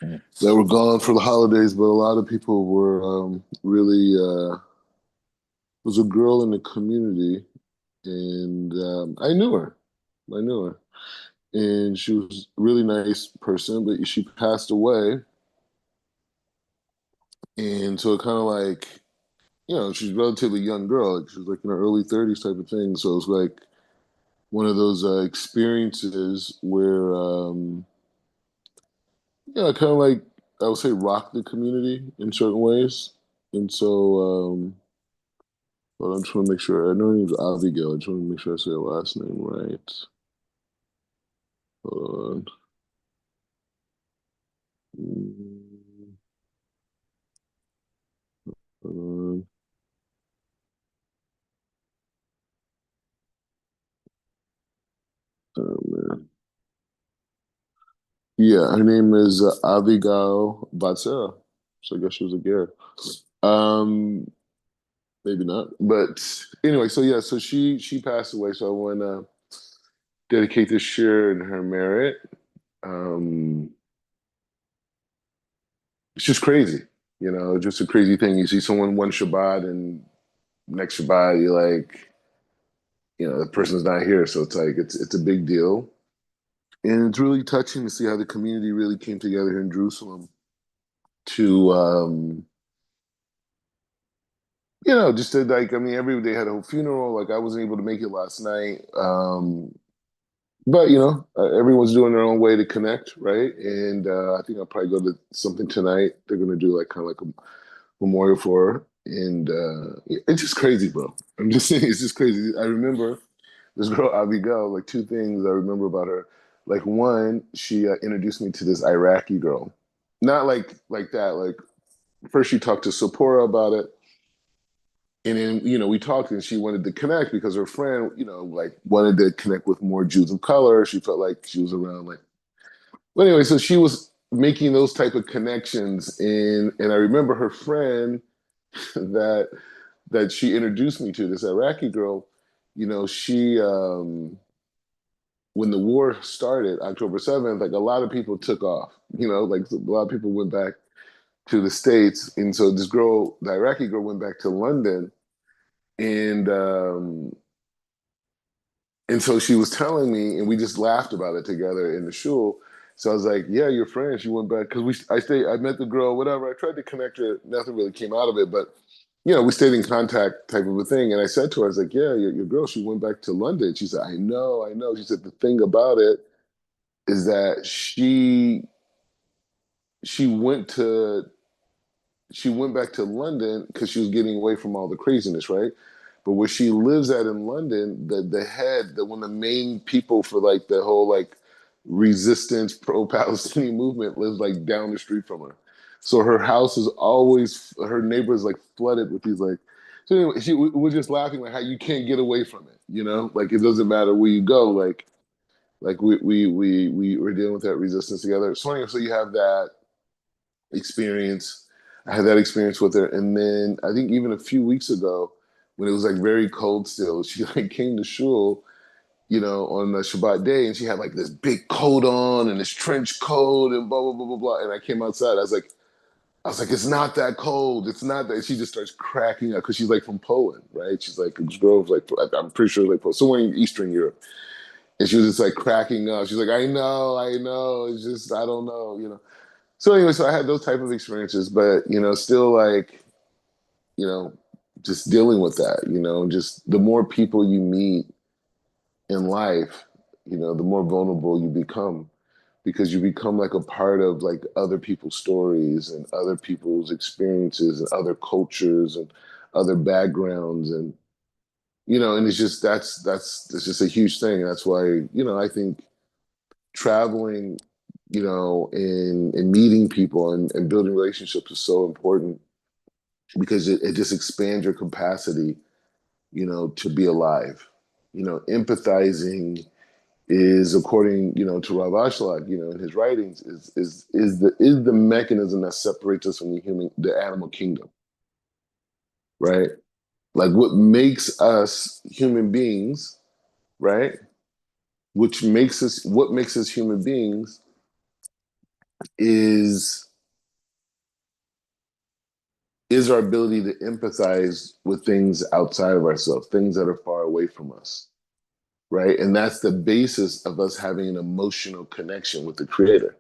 that were gone for the holidays, but a lot of people were really. Was a girl in the community, and I knew her. I knew her, and she was a really nice person, but she passed away, and so it kind of like she's a relatively young girl. Like she was like in her early 30s type of thing. So it was like one of those experiences where kind of like I would say rock the community in certain ways. And so but I just want to make sure. I know her name's Abigail. I just want to make sure I say her last name right. Hold on. Hold on. Oh, man. Yeah, her name is Abigail Batsera. So I guess she was a Ger. Um, maybe not, but anyway. So yeah, so she passed away. So I want to dedicate this year in her merit. Um, it's just crazy, just a crazy thing. You see someone one Shabbat and next Shabbat you're like, the person's not here, so it's like it's a big deal, and it's really touching to see how the community really came together here in Jerusalem to just to like, I mean, every day had a funeral. Like I wasn't able to make it last night. But everyone's doing their own way to connect, right? And I think I'll probably go to something tonight. They're gonna do like kind of like a memorial for her, and it's just crazy, bro. I'm just saying, it's just crazy. I remember this girl Abigail. Like two things I remember about her. Like one, she introduced me to this Iraqi girl. Not like that. Like first, she talked to Sephora about it, and then we talked, and she wanted to connect because her friend like wanted to connect with more Jews of color. She felt like she was around like. But anyway, so she was making those type of connections, and I remember her friend that she introduced me to, this Iraqi girl. She when the war started, October 7th, like a lot of people took off. Like a lot of people went back to the States, and so this girl, the Iraqi girl, went back to London, and so she was telling me, and we just laughed about it together in the shul. So I was like, "Yeah, your friend." She went back because I met the girl, whatever. I tried to connect her, nothing really came out of it, but we stayed in contact, type of a thing. And I said to her, "I was like, yeah, your girl, she went back to London." She said, "I know, I know." She said, "The thing about it is that she went to she went back to London because she was getting away from all the craziness, right? But where she lives at in London, one of the main people for like the whole like resistance pro-Palestinian movement lives like down the street from her. So her house is always her neighbors like flooded with these like. So anyway, we're just laughing like how you can't get away from it, like it doesn't matter where you go, like we're dealing with that resistance together. So anyway, so you have that experience. I had that experience with her, and then I think even a few weeks ago, when it was like very cold still, she like came to shul, on the Shabbat day, and she had like this big coat on and this trench coat and blah blah blah blah blah. And I came outside, I was like, it's not that cold. It's not that. She just starts cracking up because she's like from Poland, right? She's like, this girl's like, I'm pretty sure like somewhere in Eastern Europe, and she was just like cracking up. She's like, I know. It's just I don't know. So anyway, so I had those type of experiences, but still like, you know, just dealing with that, just the more people you meet in life, the more vulnerable you become because you become like a part of like other people's stories and other people's experiences and other cultures and other backgrounds and it's just that's just a huge thing. And that's why, I think traveling, and meeting people and building relationships is so important because it just expands your capacity, to be alive. Empathizing is, according, to Rav Ashlag, in his writings, is the mechanism that separates us from the animal kingdom, right? Like what makes us human beings, right? What makes us human beings is is our ability to empathize with things outside of ourselves, things that are far away from us, right? And that's the basis of us having an emotional connection with the creator,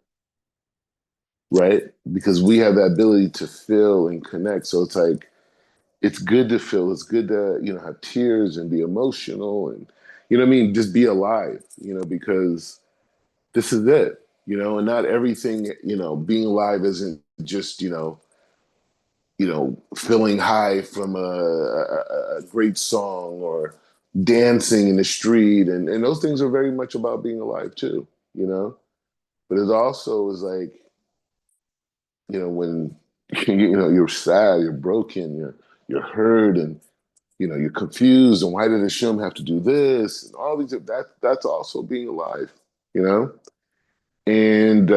right? Because we have that ability to feel and connect. So it's like it's good to feel, it's good to, have tears and be emotional and what I mean, just be alive, because this is it, and not everything, being alive isn't just, feeling high from a great song or dancing in the street. And those things are very much about being alive too, you know? But it also is like, when, you're sad, you're broken, you're hurt and, you're confused. And why did Hashem have to do this? And all these, that's also being alive, you know? And,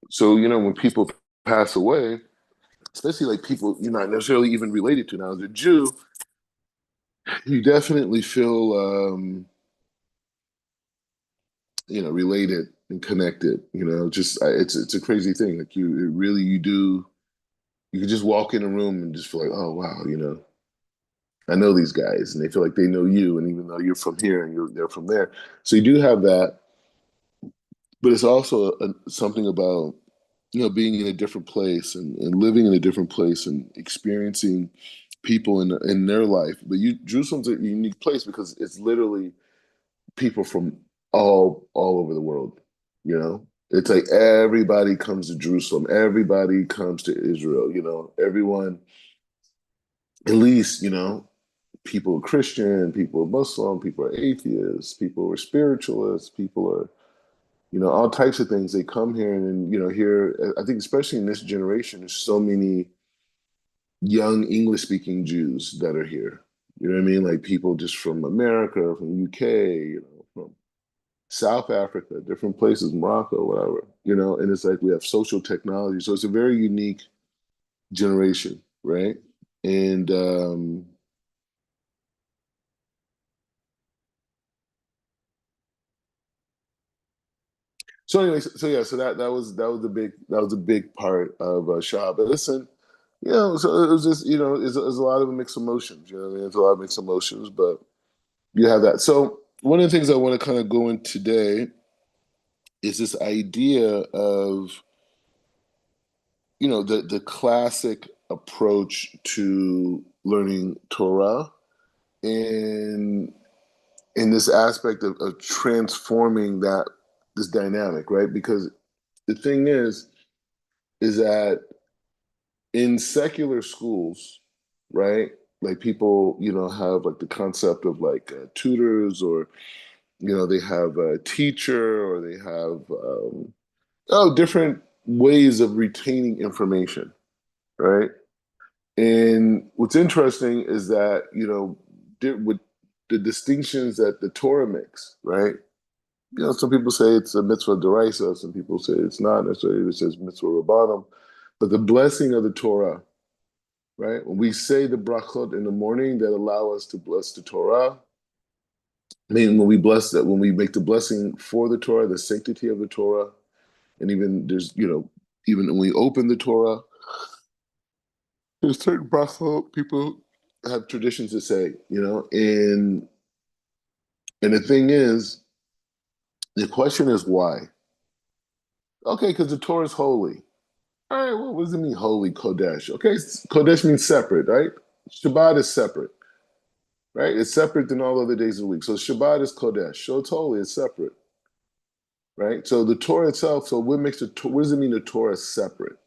so, when people pass away, especially like people you're not necessarily even related to now as a Jew, you definitely feel related and connected. Just it's a crazy thing. Like you do. You can just walk in a room and just feel like, oh wow, I know these guys, and they feel like they know you, and even though you're from here and they're from there, so you do have that. But it's also something about being in a different place and living in a different place and experiencing people in their life. But Jerusalem's a unique place because it's literally people from all over the world. It's like everybody comes to Jerusalem, everybody comes to Israel. Everyone, at least people are Christian, people are Muslim, people are atheists, people are spiritualists, people are all types of things. They come here and here, I think especially in this generation, there's so many young English speaking Jews that are here. You know what I mean? Like people just from America, from UK, from South Africa, different places, Morocco, whatever, and it's like we have social technology. So it's a very unique generation, right? And so anyway, so yeah, so that was a big part of Shah. But listen, so it was just, it's a lot of mixed emotions, you know what I mean? It's a lot of mixed emotions, but you have that. So one of the things I want to kind of go in today is this idea of the classic approach to learning Torah and in this aspect of transforming this dynamic, right? Because the thing is that in secular schools, right? Like people, have like the concept of like tutors, or they have a teacher, or they have different ways of retaining information, right? And what's interesting is that with the distinctions that the Torah makes, right? Some people say it's a mitzvah deraisa, some people say it's not necessarily. It says mitzvah rabbanim, but the blessing of the Torah, right? When we say the brachot in the morning that allow us to bless the Torah, I mean, when we bless that, when we make the blessing for the Torah, the sanctity of the Torah, and even there's, even when we open the Torah, there's certain brachot people have traditions to say, and the thing is, the question is why? Okay, because the Torah is holy. All right, well, what does it mean, holy, Kodesh? Okay, Kodesh means separate, right? Shabbat is separate, right? It's separate than all other days of the week. So Shabbat is Kodesh. So it's holy, it's separate, right? So the Torah itself, so what does it mean the Torah is separate,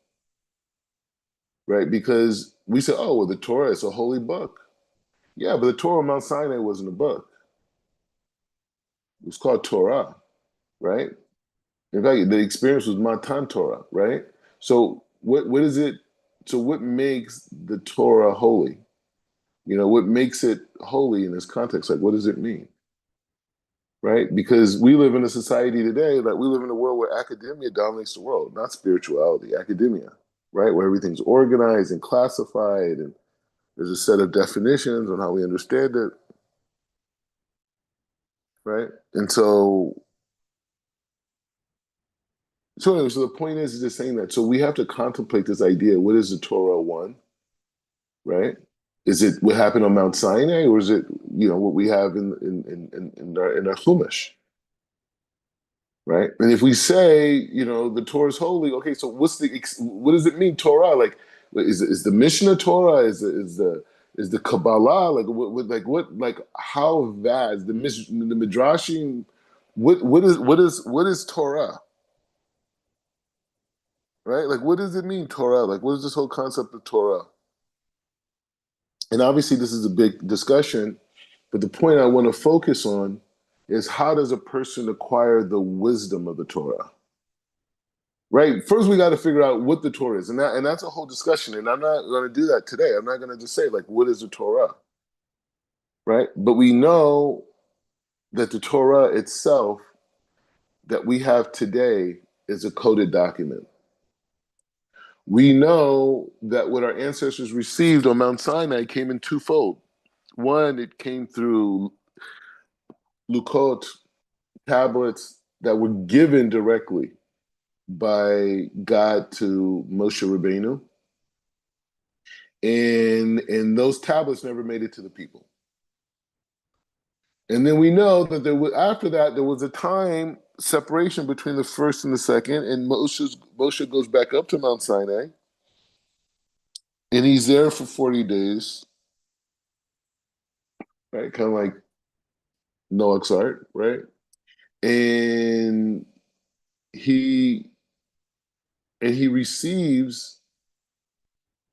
right? Because we say, oh, well, the Torah is a holy book. Yeah, but the Torah on Mount Sinai wasn't a book. It was called Torah, right? In fact, the experience was Matan Torah, right? So what is it? So what makes the Torah holy? What makes it holy in this context? Like, what does it mean? Right? Because we live in a society today, like we live in a world where academia dominates the world, not spirituality, academia, right? Where everything's organized and classified, and there's a set of definitions on how we understand it, right? And so anyway, so the point is just saying that. So we have to contemplate this idea. What is the Torah one, right? Is it what happened on Mount Sinai, or is it what we have in our Chumash, right? And if we say the Torah is holy, okay, so what does it mean Torah? Like, is the Mishnah Torah? Is the Kabbalah like how vast the Midrashim? What is Torah? Right? Like, what does it mean, Torah? Like, what is this whole concept of Torah? And obviously, this is a big discussion, but the point I want to focus on is how does a person acquire the wisdom of the Torah? Right? First, we got to figure out what the Torah is, and that's a whole discussion. And I'm not going to do that today. I'm not going to just say like, what is the Torah? Right? But we know that the Torah itself that we have today is a coded document. We know that what our ancestors received on Mount Sinai came in twofold. One, it came through Lukot, tablets that were given directly by God to Moshe Rabbeinu. And those tablets never made it to the people. And then we know that after that, there was a time separation between the first and the second, and Moshe goes back up to Mount Sinai, and he's there for 40 days, right? Kind of like Noah's Ark, right? And he receives,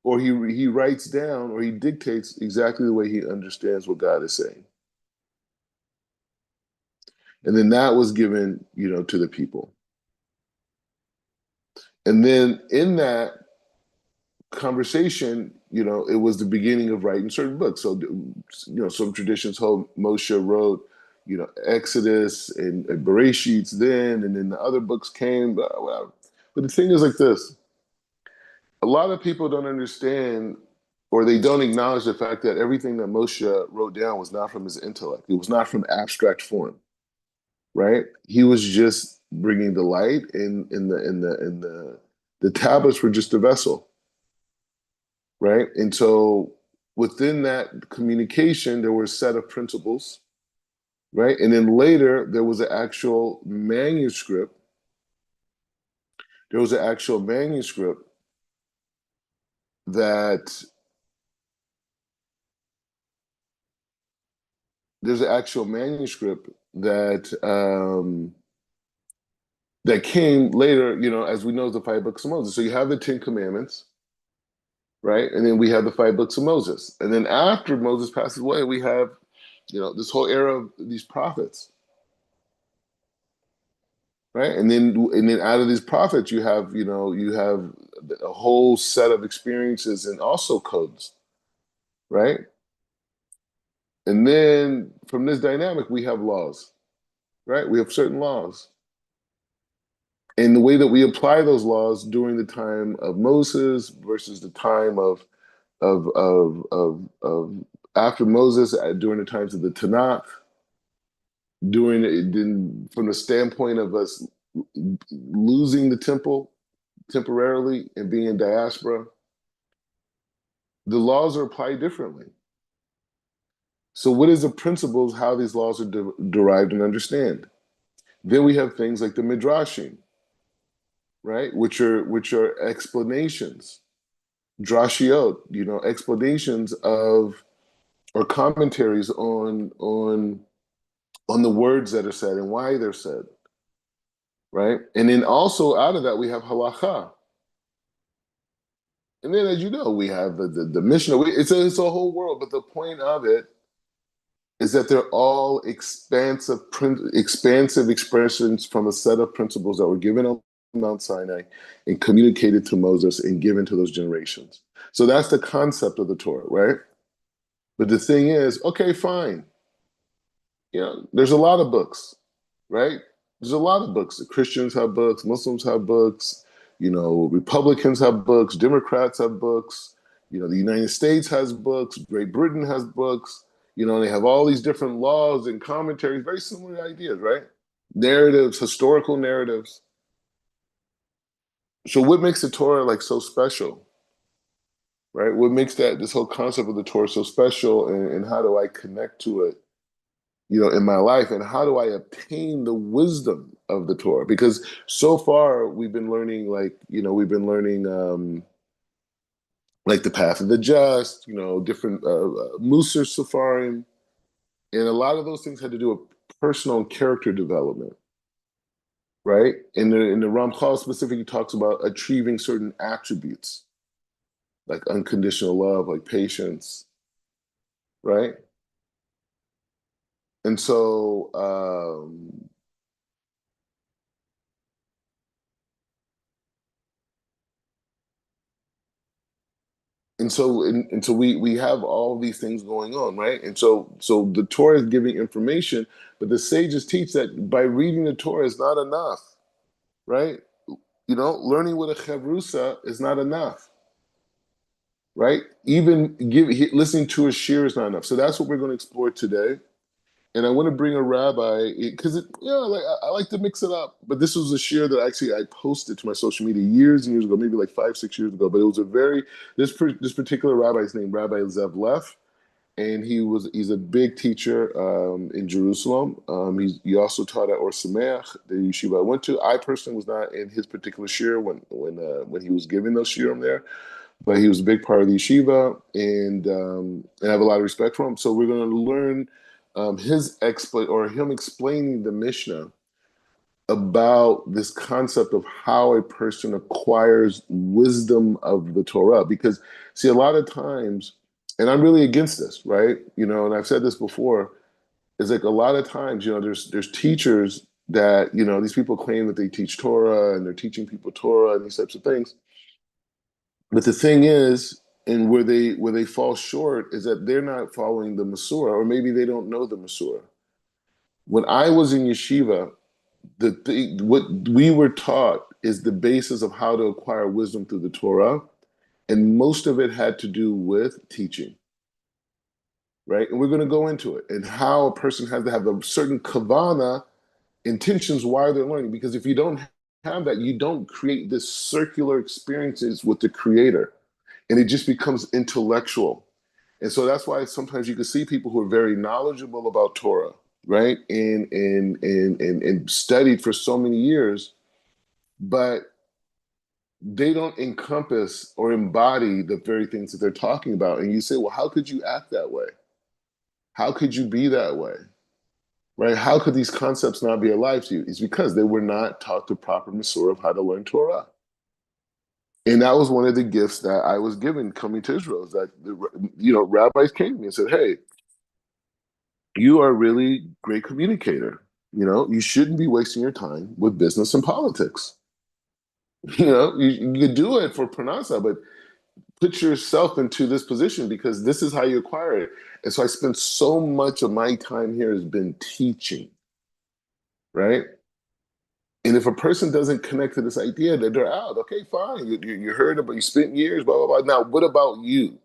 or he writes down, or he dictates exactly the way he understands what God is saying. And then that was given, to the people. And then in that conversation, it was the beginning of writing certain books. So, some traditions hold Moshe wrote, Exodus and Bereshit then, and then the other books came. But the thing is like this. A lot of people don't understand, or they don't acknowledge the fact that everything that Moshe wrote down was not from his intellect. It was not from abstract form, right? He was just bringing the light, and the tablets were just a vessel, right? And so within that communication, there were a set of principles, right? And then later there was an actual manuscript. There was an actual manuscript that that came later, as we know, the 5 books of Moses. So you have the 10 Commandments, right? And then we have the 5 books of Moses. And then after Moses passes away, we have, this whole era of these prophets, right? And then out of these prophets, you have a whole set of experiences and also codes, right? And then from this dynamic, we have laws, right? We have certain laws. And the way that we apply those laws during the time of Moses versus the time of after Moses, during the times of the Tanakh, from the standpoint of us losing the temple temporarily and being in diaspora, the laws are applied differently. So what is the principles, how these laws are derived and understand? Then we have things like the Midrashim, right? Which are explanations, drashiot, explanations of, or commentaries on the words that are said and why they're said, right? And then also out of that we have halacha, and then as you know we have the Mishnah. It's a whole world, but the point of it is that they're all expansive expressions from a set of principles that were given on Mount Sinai and communicated to Moses and given to those generations. So that's the concept of the Torah, right? But the thing is, okay, fine. There's a lot of books, right? There's a lot of books. The Christians have books, Muslims have books, Republicans have books, Democrats have books, the United States has books, Great Britain has books, They have all these different laws and commentaries, very similar ideas, right? Narratives, historical narratives. So what makes the Torah like so special, right? What makes that this whole concept of the Torah so special, and how do I connect to it, in my life, and how do I obtain the wisdom of the Torah? Because so far we've been learning, like the path of the just, different Musar Safarim, and a lot of those things had to do with personal and character development, right? In the Ramchal specifically talks about achieving certain attributes like unconditional love, like patience, right? And so, and so we have all these things going on, right? And so the Torah is giving information, but the sages teach that by reading the Torah is not enough, right? Learning with a chavrusa is not enough, right? Even listening to a shir is not enough. So that's what we're going to explore today. And I want to bring a rabbi because like I like to mix it up. But this was a share that actually I posted to my social media years and years ago, maybe like 5, 6 years ago. But it was a very this particular rabbi's name, Rabbi Zev Leff, and he's a big teacher in Jerusalem. He also taught at Or Sameach, the yeshiva I went to. I personally was not in his particular shir when he was giving those shiurim there, but he was a big part of the yeshiva, and I have a lot of respect for him. So we're going to learn him explaining the Mishnah about this concept of how a person acquires wisdom of the Torah. Because see, a lot of times, and I'm really against this, right? And I've said this before, is like a lot of times, there's teachers that these people claim that they teach Torah and they're teaching people Torah and these types of things. But the thing is, and where they fall short is that they're not following the Masorah, or maybe they don't know the Masorah. When I was in yeshiva, what we were taught is the basis of how to acquire wisdom through the Torah, and most of it had to do with teaching, right? And we're going to go into it and how a person has to have a certain kavana, intentions why they're learning. Because if you don't have that, you don't create this circular experiences with the Creator, and it just becomes intellectual. And so that's why sometimes you can see people who are very knowledgeable about Torah, right? And studied for so many years, but they don't encompass or embody the very things that they're talking about. And you say, well, how could you act that way? How could you be that way? Right? How could these concepts not be alive to you? It's because they were not taught the proper Masorah of how to learn Torah. And that was one of the gifts that I was given coming to Israel. Is that rabbis came to me and said, "Hey, you are a really great communicator. You shouldn't be wasting your time with business and politics. You do it for Pranasa, but put yourself into this position because this is how you acquire it." And so I spent so much of my time here has been teaching, right? And if a person doesn't connect to this idea, that they're out. Okay, fine. You heard about, you spent years, blah, blah, blah. Now, what about you,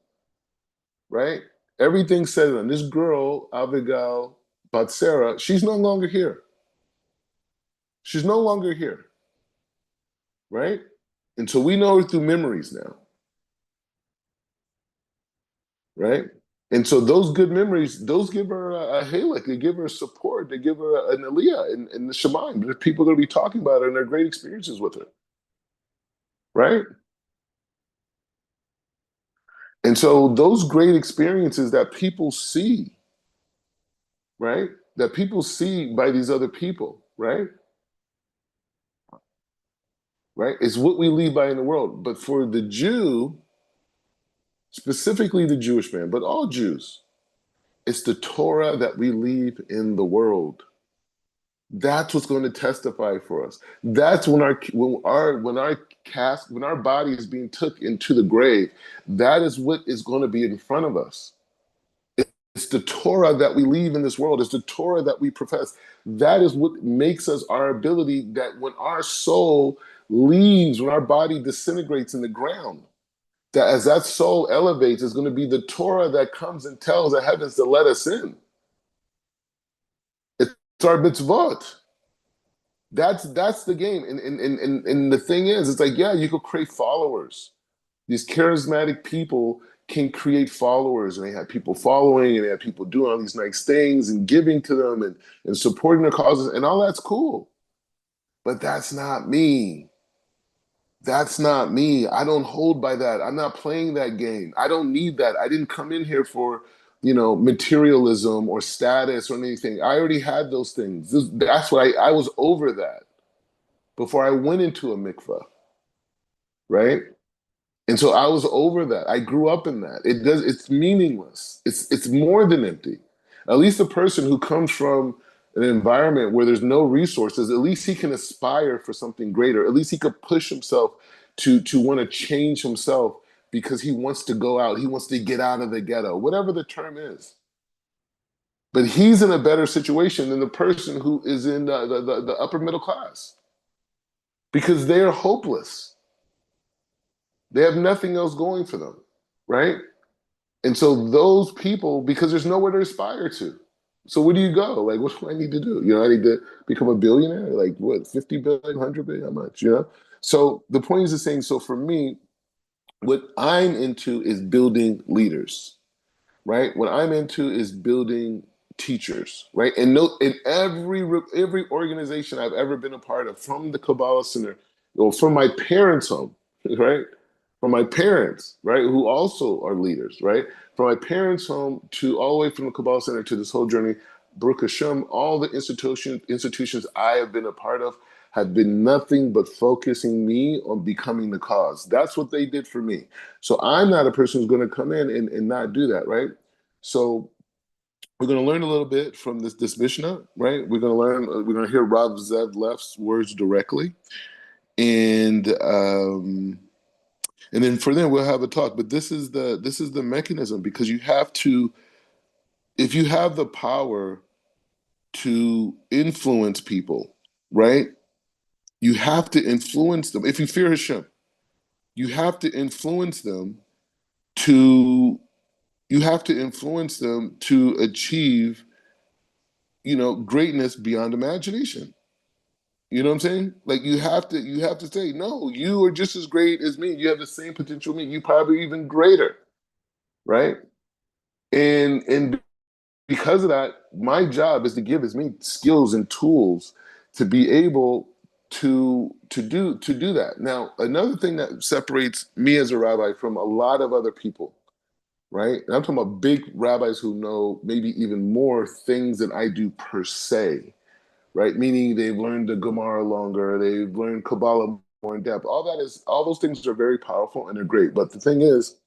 right? Everything said on this girl, Abigail Batsera, she's no longer here. She's no longer here, right? And so we know her through memories now, right? And so those good memories, those give her a halak, they give her support, they give her an aliyah in the Shemaim. There's people going to be talking about her and their great experiences with her, right? And so those great experiences that people see, right? That people see by these other people, right? Right? Is what we leave by in the world. But for the Jew, specifically the Jewish man, but all Jews, it's the Torah that we leave in the world. That's what's going to testify for us. That's when our body is being took into the grave. That is what is going to be in front of us. It's the Torah that we leave in this world. It's the Torah that we profess. That is what makes us our ability that when our soul leaves, when our body disintegrates in the ground, That as that soul elevates, is going to be the Torah that comes and tells the heavens to let us in. It's our mitzvot. That's the game. And the thing is, it's like, yeah, you could create followers. These charismatic people can create followers, and they have people following, and they have people doing all these nice things and giving to them and supporting their causes, and all that's cool. But that's not me. That's not me. I don't hold by that. I'm not playing that game. I don't need that. I didn't come in here for, materialism or status or anything. I already had those things. That's why I was over that before I went into a mikvah, right? And so I was over that. I grew up in that. It's meaningless. It's more than empty. At least a person who comes from an environment where there's no resources, at least he can aspire for something greater. At least he could push himself to want to change himself because he wants to go out. He wants to get out of the ghetto, whatever the term is. But he's in a better situation than the person who is in the upper middle class because they're hopeless. They have nothing else going for them, right? And so those people, because there's nowhere to aspire to. So where do you go? Like, what do I need to do? I need to become a billionaire? Like what, 50 billion, 100 billion, how much? So the point is the same. So for me, what I'm into is building leaders, right? What I'm into is building teachers, right? And no, in every organization I've ever been a part of, from the Kabbalah Center, or from my parents' home, right? From my parents, right, who also are leaders, right? From my parents' home to all the way from the Kabbalah Center to this whole journey, Baruch Hashem, all the institutions I have been a part of have been nothing but focusing me on becoming the cause. That's what they did for me. So I'm not a person who's going to come in and not do that, right? So we're going to learn a little bit from this Mishnah, right? We're going to hear Rav Zev Leff's words directly. And then for them we'll have a talk. But this is the mechanism, because you have to, if you have the power to influence people, right? You have to influence them. If you fear Hashem, you have to influence them to achieve, greatness beyond imagination. You know what I'm saying? Like you have to say, no, you are just as great as me. You have the same potential as me. You probably even greater, right? And because of that, my job is to give as many skills and tools to be able to do that. Now, another thing that separates me as a rabbi from a lot of other people, right? And I'm talking about big rabbis who know maybe even more things than I do per se, right? Meaning they've learned the Gemara longer, they've learned Kabbalah more in depth. All those things are very powerful and they're great. But the thing is,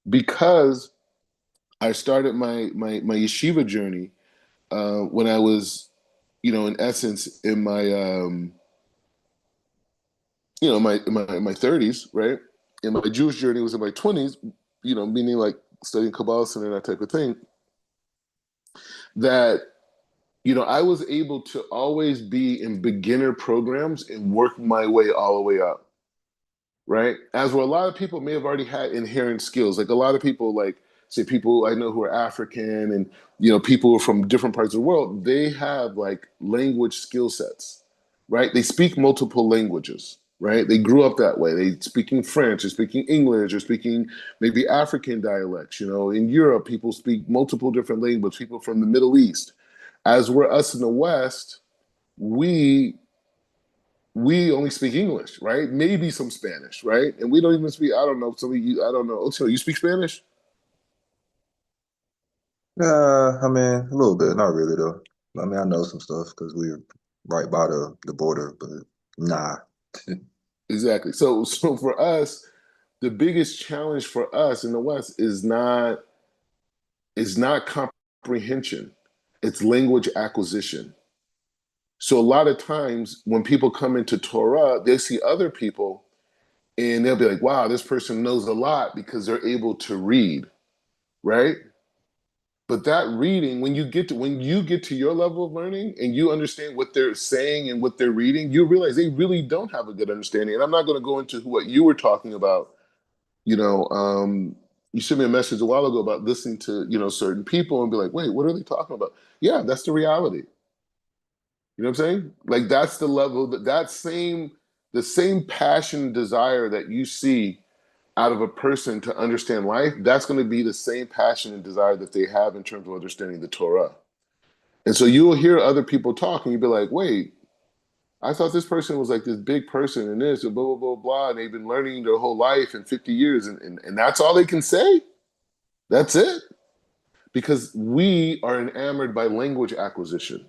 because I started my yeshiva journey when I was, in essence, in my my 30s, right? And my Jewish journey was in my 20s, meaning like studying Kabbalah and that type of thing. That I was able to always be in beginner programs and work my way all the way up, right? As where a lot of people may have already had inherent skills. Like a lot of people, like say people I know who are African and people from different parts of the world, they have like language skill sets, right? They speak multiple languages, right? They grew up that way. They speaking French, or speaking English, or speaking maybe African dialects. In Europe, people speak multiple different languages. People from the Middle East. As we're us in the West, we only speak English, right? Maybe some Spanish, right? And we don't even speak. I don't know. I don't know. So you speak Spanish? I mean, a little bit, not really though. I mean, I know some stuff because we're right by the border, but nah. Exactly. So for us, the biggest challenge for us in the West is not comprehension. It's language acquisition. So a lot of times when people come into Torah, they see other people and they'll be like, wow, this person knows a lot because they're able to read, right? But that reading, when you get to your level of learning and you understand what they're saying and what they're reading, you realize they really don't have a good understanding. And I'm not going to go into what you were talking about, you sent me a message a while ago about listening to, certain people and be like, wait, what are they talking about? Yeah, that's the reality. You know what I'm saying? Like that's the level the same passion and desire that you see out of a person to understand life, that's going to be the same passion and desire that they have in terms of understanding the Torah. And so you will hear other people talk and you'll be like, wait, I thought this person was like this big person and this and blah, blah, blah, blah. And they've been learning their whole life in 50 years. And that's all they can say? That's it? Because we are enamored by language acquisition.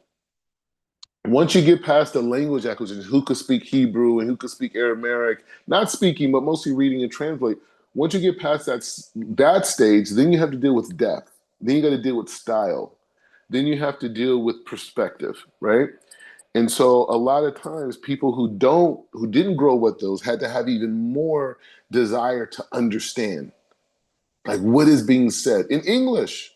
Once you get past the language acquisition, who could speak Hebrew and who could speak Aramaic, not speaking, but mostly reading and translate. Once you get past that stage, then you have to deal with depth. Then you got to deal with style. Then you have to deal with perspective, right? And so a lot of times people who didn't grow with those had to have even more desire to understand. Like what is being said in English?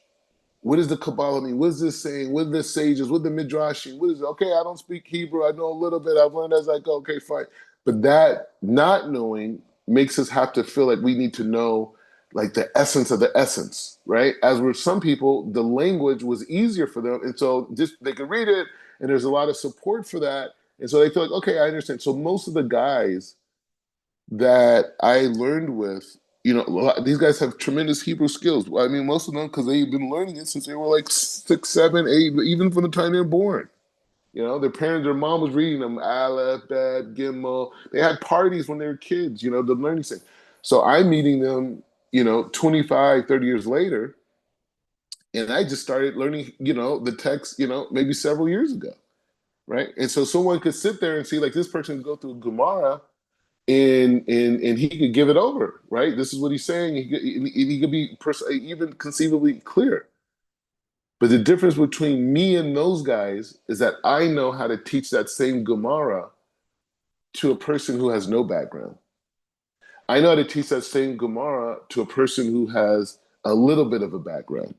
What does the Kabbalah mean? What is this saying? What are the sages? What are the Midrashim? What is it? Okay, I don't speak Hebrew. I know a little bit. I've learned as I go. Okay, fine. But that not knowing makes us have to feel like we need to know like the essence of the essence, right? As with some people, the language was easier for them. And so just they could read it and there's a lot of support for that. And so they feel like, okay, I understand. So most of the guys that I learned with, these guys have tremendous Hebrew skills. I mean, most of them because they've been learning it since they were like 6, 7, 8, even from the time they're born. Their parents, their mom was reading them Aleph, Bet, Gimel. They had parties when they were kids. The learning thing. So I'm meeting them, 25, 30 years later, and I just started learning, the text, maybe several years ago, right? And so someone could sit there and see like this person go through Gemara and he could give it over, right? This is what he's saying. He could be even conceivably clear. But the difference between me and those guys is that I know how to teach that same Gemara to a person who has no background. I know how to teach that same Gemara to a person who has a little bit of a background.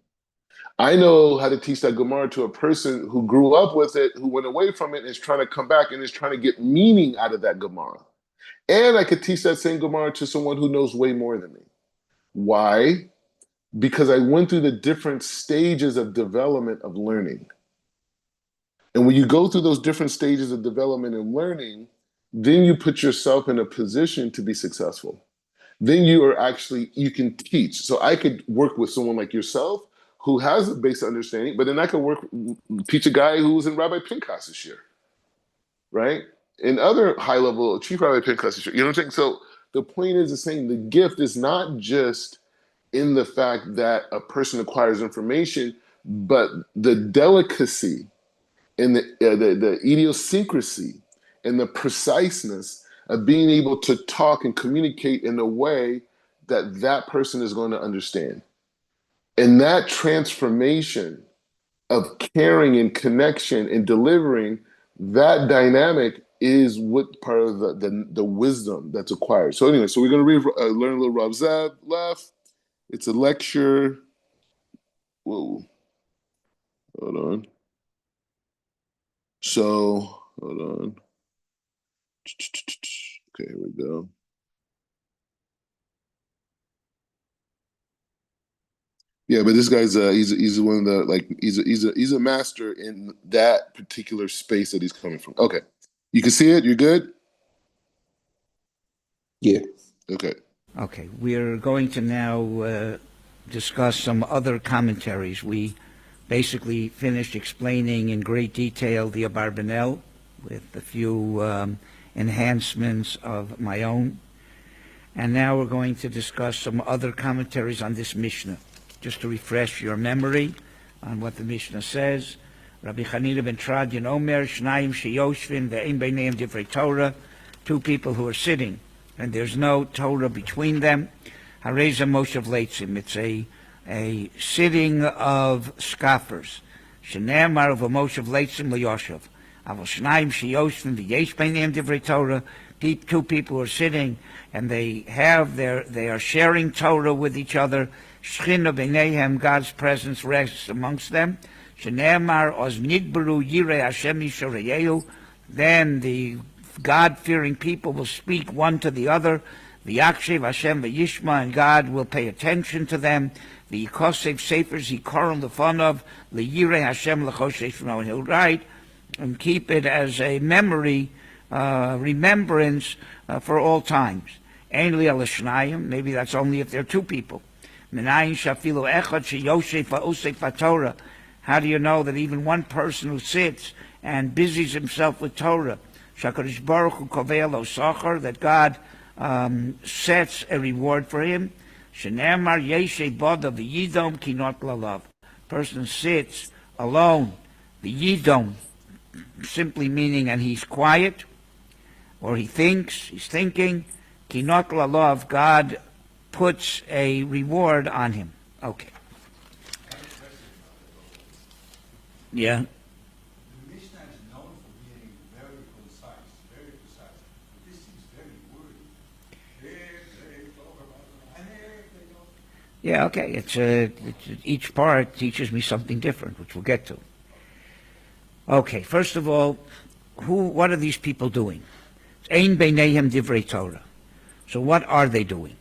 I know how to teach that Gemara to a person who grew up with it, who went away from it, and is trying to come back and is trying to get meaning out of that Gemara. And I could teach that same Gemara to someone who knows way more than me. Why? Because I went through the different stages of development of learning. And when you go through those different stages of development and learning, then you put yourself in a position to be successful. Then you can teach. So I could work with someone like yourself who has a basic understanding, but then I could teach a guy who was in Rabbi Pinchas's year, right? And other high level, Chief Rabbi Pinchas's year. You know what I'm saying? So the point is saying the gift is not just in the fact that a person acquires information, but the delicacy and the idiosyncrasy and the preciseness of being able to talk and communicate in a way that that person is going to understand. And that transformation of caring and connection and delivering, that dynamic is what part of the wisdom that's acquired. So anyway, so we're going to learn a little Rav Zev left. It's a lecture. Whoa. Hold on. So, hold on. Okay, here we go. Yeah, but this guy's he's one of the he's a master in that particular space that he's coming from. Okay. You can see it? You're good? Yeah. Okay. Okay. We're going to now discuss some other commentaries. We basically finished explaining in great detail the Abarbanel with a few enhancements of my own. And now we're going to discuss some other commentaries on this Mishnah, just to refresh your memory on what the Mishnah says. Rabbi Chanina ben Tradian Omer, Shnayim sheyoshvin ve'ein beineim divrei Torah, two people who are sitting, and there's no Torah between them. Hareza moshav leitzim, it's a sitting of scoffers. Shene'emar v'moshav leitzim liyoshav. Aval Shnayim sheyoshvin ve'yesh beineim divrei Torah, two people are sitting, and they are sharing Torah with each other. Shechina b'neihem, God's presence rests amongst them. Shene'emar oz nidbaru yirei Hashem yishareyehu. Then the God-fearing people will speak one to the other. V'yakshev Hashem v'yishma, and God will pay attention to them. V'yikosev sefer zikaron lefanov liyirei Hashem l'choshesh v'no, and he'll write and keep it as a memory, remembrance for all times. Ein li al shnayim, maybe that's only if there are two people. Menayin shafilu echad sheyoshev va'osek v'Torah. How do you know that even one person who sits and busies himself with Torah, Shakadosh Baruch Hu kovei lo sachar, that God sets a reward for him? Shenemar yeshe boda v'yidom kinot lalav. Person sits alone, v'yidom, simply meaning, and he's quiet, or he's thinking, kinot lalav, God puts a reward on him. Okay. Yeah. The Mishnah is known for being very concise, very precise. But this seems very wordy. Here they talk about it, and here they don't. Yeah, okay. It's each part teaches me something different, which we'll get to. Okay, first of all, what are these people doing? Ein beineihem divrei Torah. So what are they doing?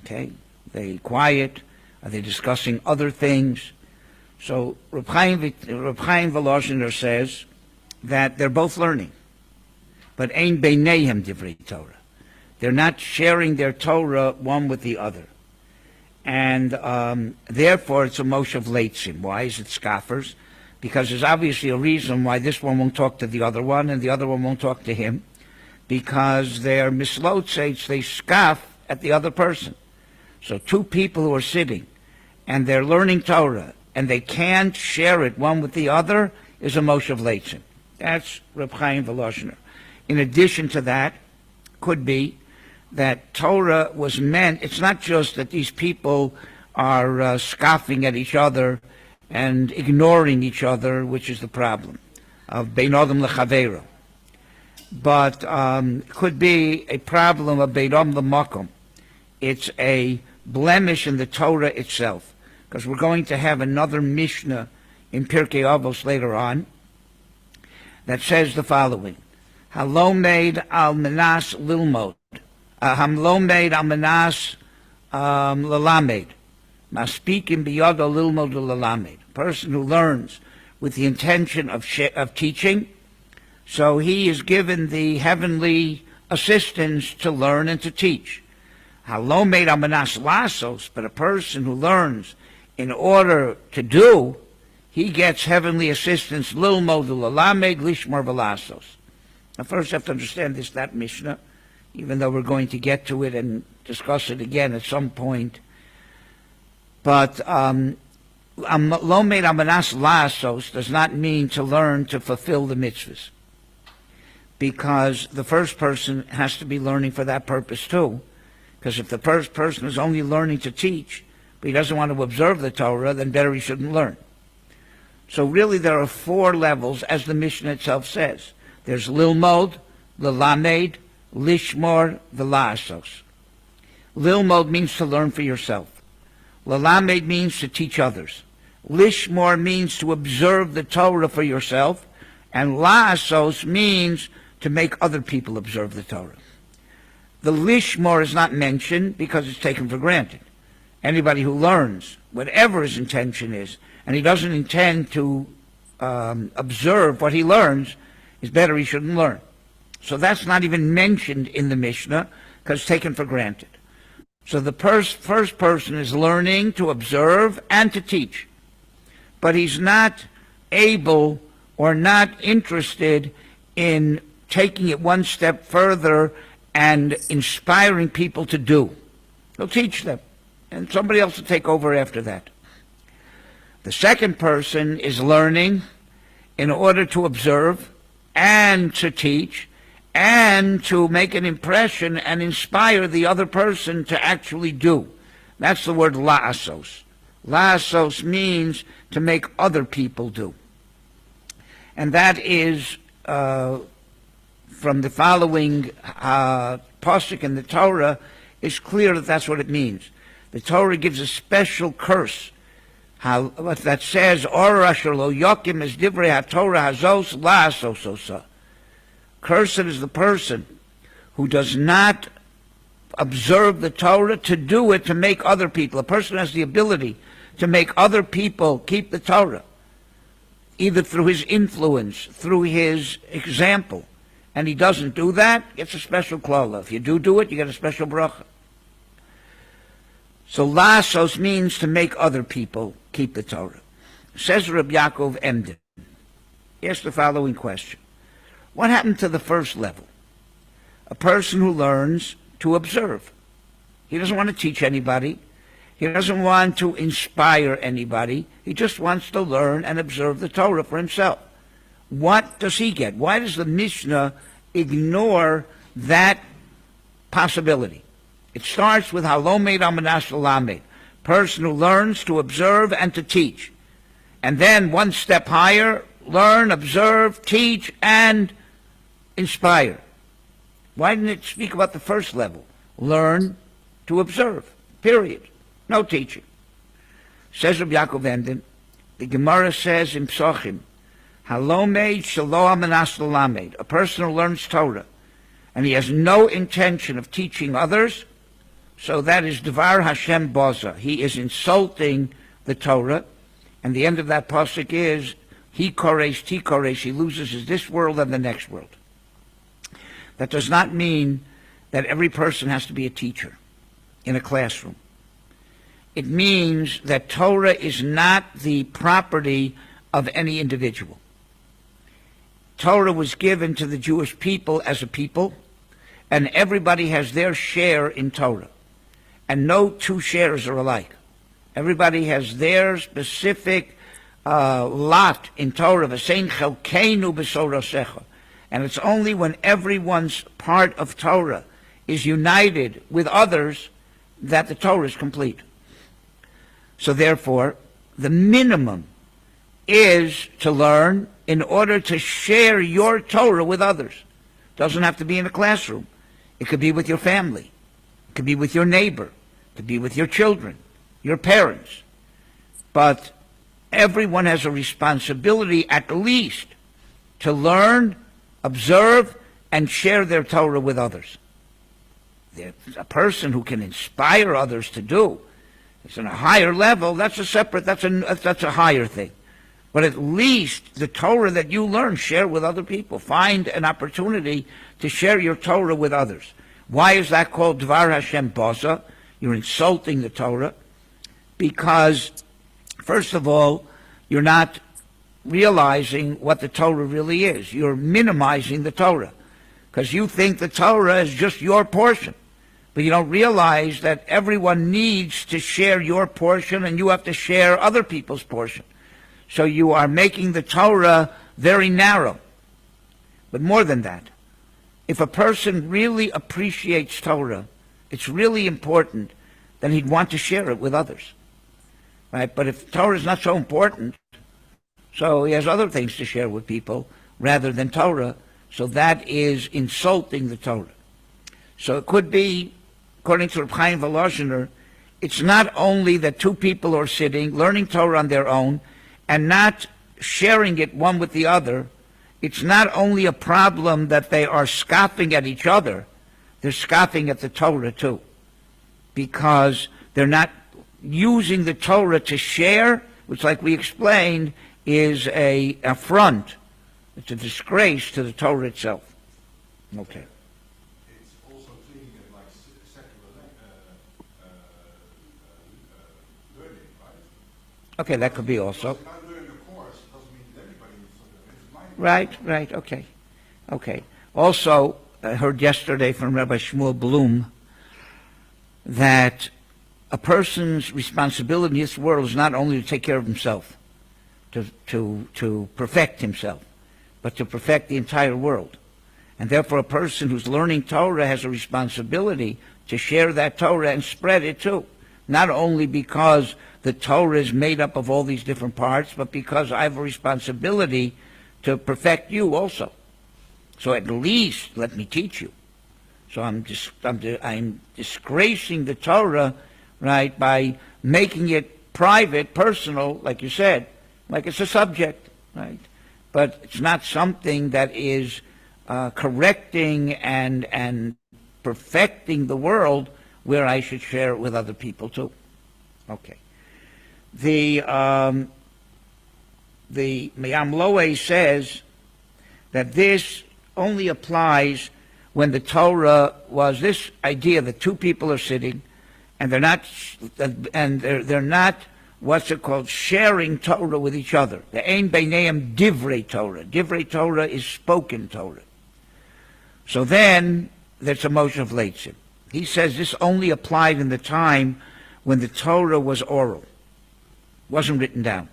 Okay, they quiet? Are they discussing other things? So Reb Chaim Volozhiner says that they're both learning, but ein beineihem divrei Torah. They're not sharing their Torah one with the other. And therefore it's a moshav leitzim. Why is it scoffers? Because there's obviously a reason why this one won't talk to the other one and the other one won't talk to him. Because they're mislotzates, they scoff at the other person. So two people who are sitting and they're learning Torah and they can't share it one with the other is a moshav leitzim. That's Reb Chaim Volozhiner. In addition to that, could be that Torah was meant, it's not just that these people are scoffing at each other and ignoring each other, which is the problem of bein adam lechaveiro, but could be a problem of bein adam lemakom. It's a blemish in the Torah itself, because we're going to have another Mishnah in Pirkei Avos later on that says the following: Halomed al menas lilmod, hamlomed al menas lalamed, maspikim biyado lilmod lalamed. Person who learns with the intention of teaching, so he is given the heavenly assistance to learn and to teach. Halomed al menas lasos, but a person who learns in order to do, he gets heavenly assistance, lilmod lalamed lishmor velasos. Now first you have to understand that Mishnah, even though we're going to get to it and discuss it again at some point. But lomed amanas lasos does not mean to learn to fulfill the mitzvahs, because the first person has to be learning for that purpose too. Because if the first person is only learning to teach, but he doesn't want to observe the Torah, then better he shouldn't learn. So really there are four levels, as the Mishnah itself says. There's lilmod, lelamed, lishmor, velasos. Lilmod means to learn for yourself. Lelamed means to teach others. Lishmor means to observe the Torah for yourself. And laasos means to make other people observe the Torah. The lishmor is not mentioned because it's taken for granted. Anybody who learns, whatever his intention is, and he doesn't intend to observe what he learns, it's better he shouldn't learn. So that's not even mentioned in the Mishnah because it's taken for granted. So the first person is learning to observe and to teach, but he's not able or not interested in taking it one step further and inspiring people to do. He'll teach them, and somebody else will take over after that. The second person is learning in order to observe and to teach and to make an impression and inspire the other person to actually do. That's the word la'asos. La'asos means to make other people do. And that is from the following pasuk in the Torah, it's clear that that's what it means. The Torah gives a special curse that says, Or asher lo yokim es divrei haTorah hazos la'asososa. Cursed is the person who does not observe the Torah, to do it, to make other people. A person has the ability to make other people keep the Torah, either through his influence, through his example, and he doesn't do that, gets a special klala. If you do it, you get a special bracha. So lasos means to make other people keep the Torah. Says Reb Yaakov Emden, he asked the following question. What happened to the first level? A person who learns to observe. He doesn't want to teach anybody. He doesn't want to inspire anybody. He just wants to learn and observe the Torah for himself. What does he get? Why does the Mishnah ignore that possibility? It starts with halomed amanash lamed, person who learns to observe and to teach. And then one step higher, learn, observe, teach, and inspire. Why didn't it speak about the first level? Learn to observe, period. No teaching. Says Rabbi Yaakov Emden, the Gemara says in Psochim, halomed shelo amanash lamed, a person who learns Torah, and he has no intention of teaching others, so that is Devar Hashem Boza. He is insulting the Torah, and the end of that pasuk is, he koresh, ti koresh, he loses this world and the next world. That does not mean that every person has to be a teacher in a classroom. It means that Torah is not the property of any individual. Torah was given to the Jewish people as a people, and everybody has their share in Torah. And no two shares are alike. Everybody has their specific lot in Torah. V'sein chelkeinu b'sorosecha. And it's only when everyone's part of Torah is united with others that the Torah is complete. So therefore, the minimum is to learn in order to share your Torah with others. It doesn't have to be in a classroom. It could be with your family. It could be with your neighbor. It could be with your children, your parents. But everyone has a responsibility at least to learn, observe, and share their Torah with others. There's a person who can inspire others to do. It's on a higher level. That's a higher thing. But at least the Torah that you learn, share with other people. Find an opportunity to share your Torah with others. Why is that called Dvar Hashem Boza? You're insulting the Torah. Because, first of all, you're not realizing what the Torah really is. You're minimizing the Torah. Because you think the Torah is just your portion. But you don't realize that everyone needs to share your portion and you have to share other people's portion. So you are making the Torah very narrow. But more than that, if a person really appreciates Torah, it's really important that he'd want to share it with others. Right? But if Torah is not so important, so he has other things to share with people rather than Torah, so that is insulting the Torah. So it could be, according to Reb Chaim Volozhiner, it's not only that two people are sitting, learning Torah on their own, and not sharing it one with the other. It's not only a problem that they are scoffing at each other, they're scoffing at the Torah too. Because they're not using the Torah to share, which, like we explained, is an affront. It's a disgrace to the Torah itself. Okay. It's also treating it like secular learning, right? Okay, that could be also. If I learn a course, it doesn't mean that everybody needs to learn it. It's my Right, okay. Also, I heard yesterday from Rabbi Shmuel Bloom that a person's responsibility in this world is not only to take care of himself, to perfect himself, but to perfect the entire world. And therefore a person who's learning Torah has a responsibility to share that Torah and spread it too. Not only because the Torah is made up of all these different parts, but because I have a responsibility to perfect you also. So at least let me teach you. So I'm disgracing the Torah, right, by making it private, personal, like you said, like it's a subject, right? But it's not something that is correcting and perfecting the world where I should share it with other people too. Okay. The Me'am Loe says that this only applies when the Torah was this idea that two people are sitting and they're not what's it called, sharing Torah with each other. The Ein Beineim Divrei Torah. Divrei Torah is spoken Torah. So then there's a motion of Leitzim. He says this only applied in the time when the Torah was oral, wasn't written down.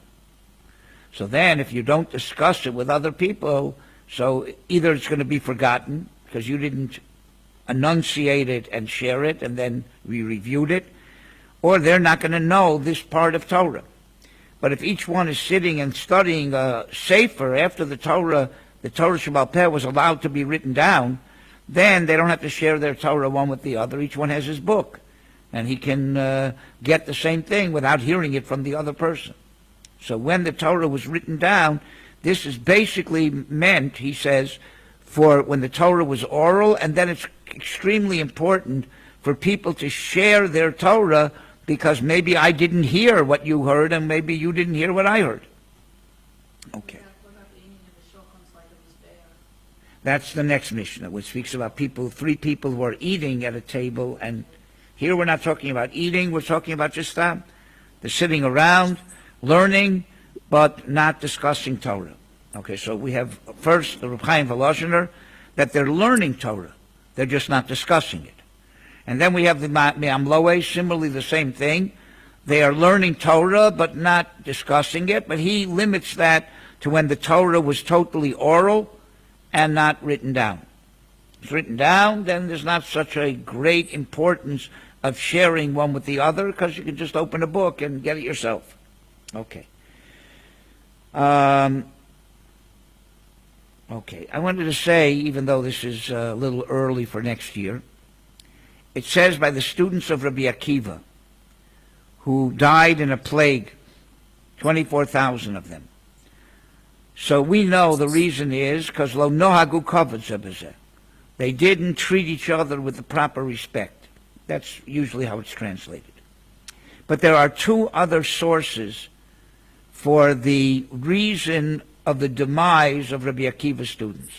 So then if you don't discuss it with other people, so either it's going to be forgotten because you didn't enunciate it and share it and then we reviewed it, or they're not going to know this part of Torah. But if each one is sitting and studying a Sefer after the Torah Shebaal Peh was allowed to be written down, then they don't have to share their Torah one with the other. Each one has his book, and he can get the same thing without hearing it from the other person. So when the Torah was written down, this is basically meant, he says, for when the Torah was oral, and then it's extremely important for people to share their Torah because maybe I didn't hear what you heard and maybe you didn't hear what I heard. Okay. That's the next Mishnah, which speaks about three people who are eating at a table, and here we're not talking about eating, we're talking about just they're sitting around, learning, but not discussing Torah. Okay, so we have first the Reb Chaim Volozhiner, that they're learning Torah, they're just not discussing it. And then we have the Me'am Loe, similarly the same thing. They are learning Torah, but not discussing it, but he limits that to when the Torah was totally oral and not written down. If it's written down, then there's not such a great importance of sharing one with the other, because you can just open a book and get it yourself. Okay. Okay, I wanted to say, even though this is a little early for next year, it says by the students of Rabbi Akiva, who died in a plague, 24,000 of them. So we know the reason is because lo nohagu kavod zeh b'zeh. They didn't treat each other with the proper respect. That's usually how it's translated. But there are two other sources for the reason of the demise of Rabbi Akiva's students.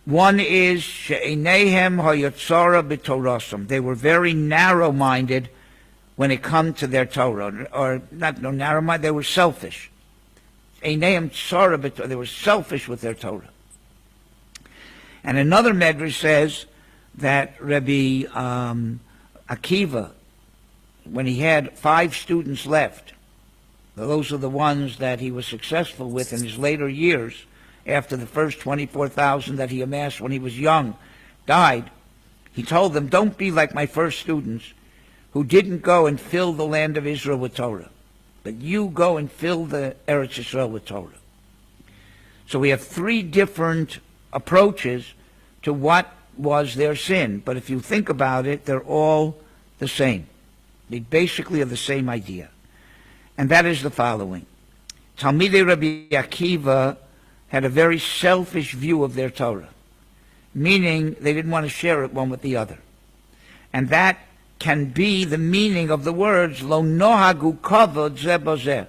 One is she'eineihem hayotzara b'torasam. They were very narrow-minded when it comes to their Torah, or not narrow-minded. They were selfish. Eineihem tzara b'torah. They were selfish with their Torah. And another medrash says that Rabbi Akiva, when he had 5 students left, those are the ones that he was successful with in his later years, after the first 24,000 that he amassed when he was young died, he told them, don't be like my first students who didn't go and fill the land of Israel with Torah, but you go and fill the Eretz Yisrael with Torah. So we have 3 different approaches to what was their sin, but if you think about it, they're all the same. They basically are the same idea. And that is the following. Talmidei Rabbi Akiva had a very selfish view of their Torah, meaning they didn't want to share it one with the other. And that can be the meaning of the words, lo nohagu kavod zeh b'zeh.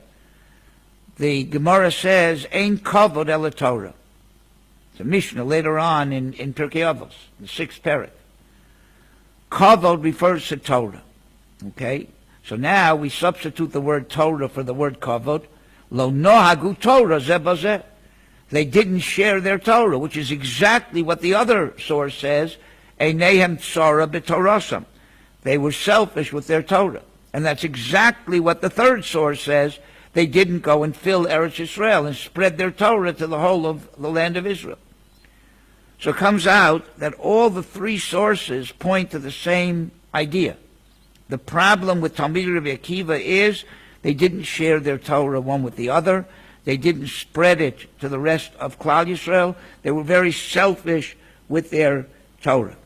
The Gemara says, ein kavod el Torah. It's a Mishnah later on in Pirkei Avos, the 6th parak. Kavod refers to Torah. Okay? So now we substitute the word Torah for the word kavod. Lo nohagu Torah zeh b'zeh. They didn't share their Torah, which is exactly what the other source says, eineihem tzara b'torasam. They were selfish with their Torah. And that's exactly what the third source says. They didn't go and fill Eretz Yisrael and spread their Torah to the whole of the land of Israel. So it comes out that all the 3 sources point to the same idea. The problem with Talmidei Rabbi Akiva is they didn't share their Torah one with the other. They didn't spread it to the rest of Klal Yisrael. They were very selfish with their Torah.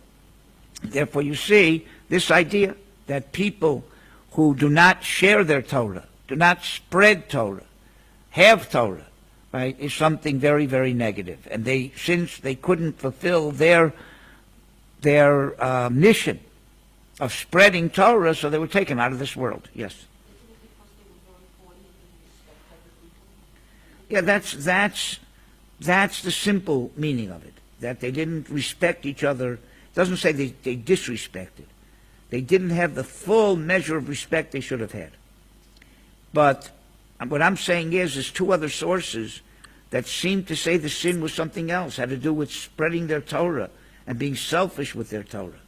Therefore, you see, this idea that people who do not share their Torah, do not spread Torah, have Torah, right, is something very, very negative. And since they couldn't fulfill their their mission of spreading Torah, so they were taken out of this world. Yes. Yeah, that's the simple meaning of it. That they didn't respect each other. It doesn't say they disrespected. They didn't have the full measure of respect they should have had. But what I'm saying is, there's two other sources that seem to say the sin was something else, had to do with spreading their Torah and being selfish with their Torah.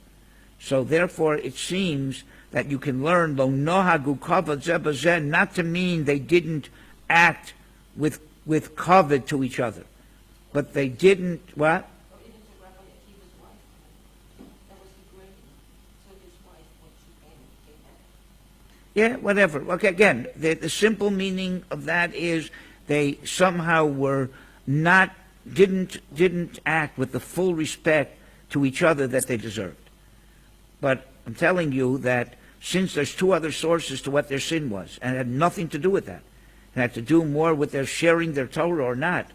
So therefore, it seems that you can learn lo nohagu kavod zeh b'zeh, not to mean they didn't act with kavod to each other, but they didn't what? Yeah, whatever. Okay, again, the simple meaning of that is they somehow didn't act with the full respect to each other that they deserved. But I'm telling you that since there's two other sources to what their sin was, and it had nothing to do with that, it had to do more with their sharing their Torah or not,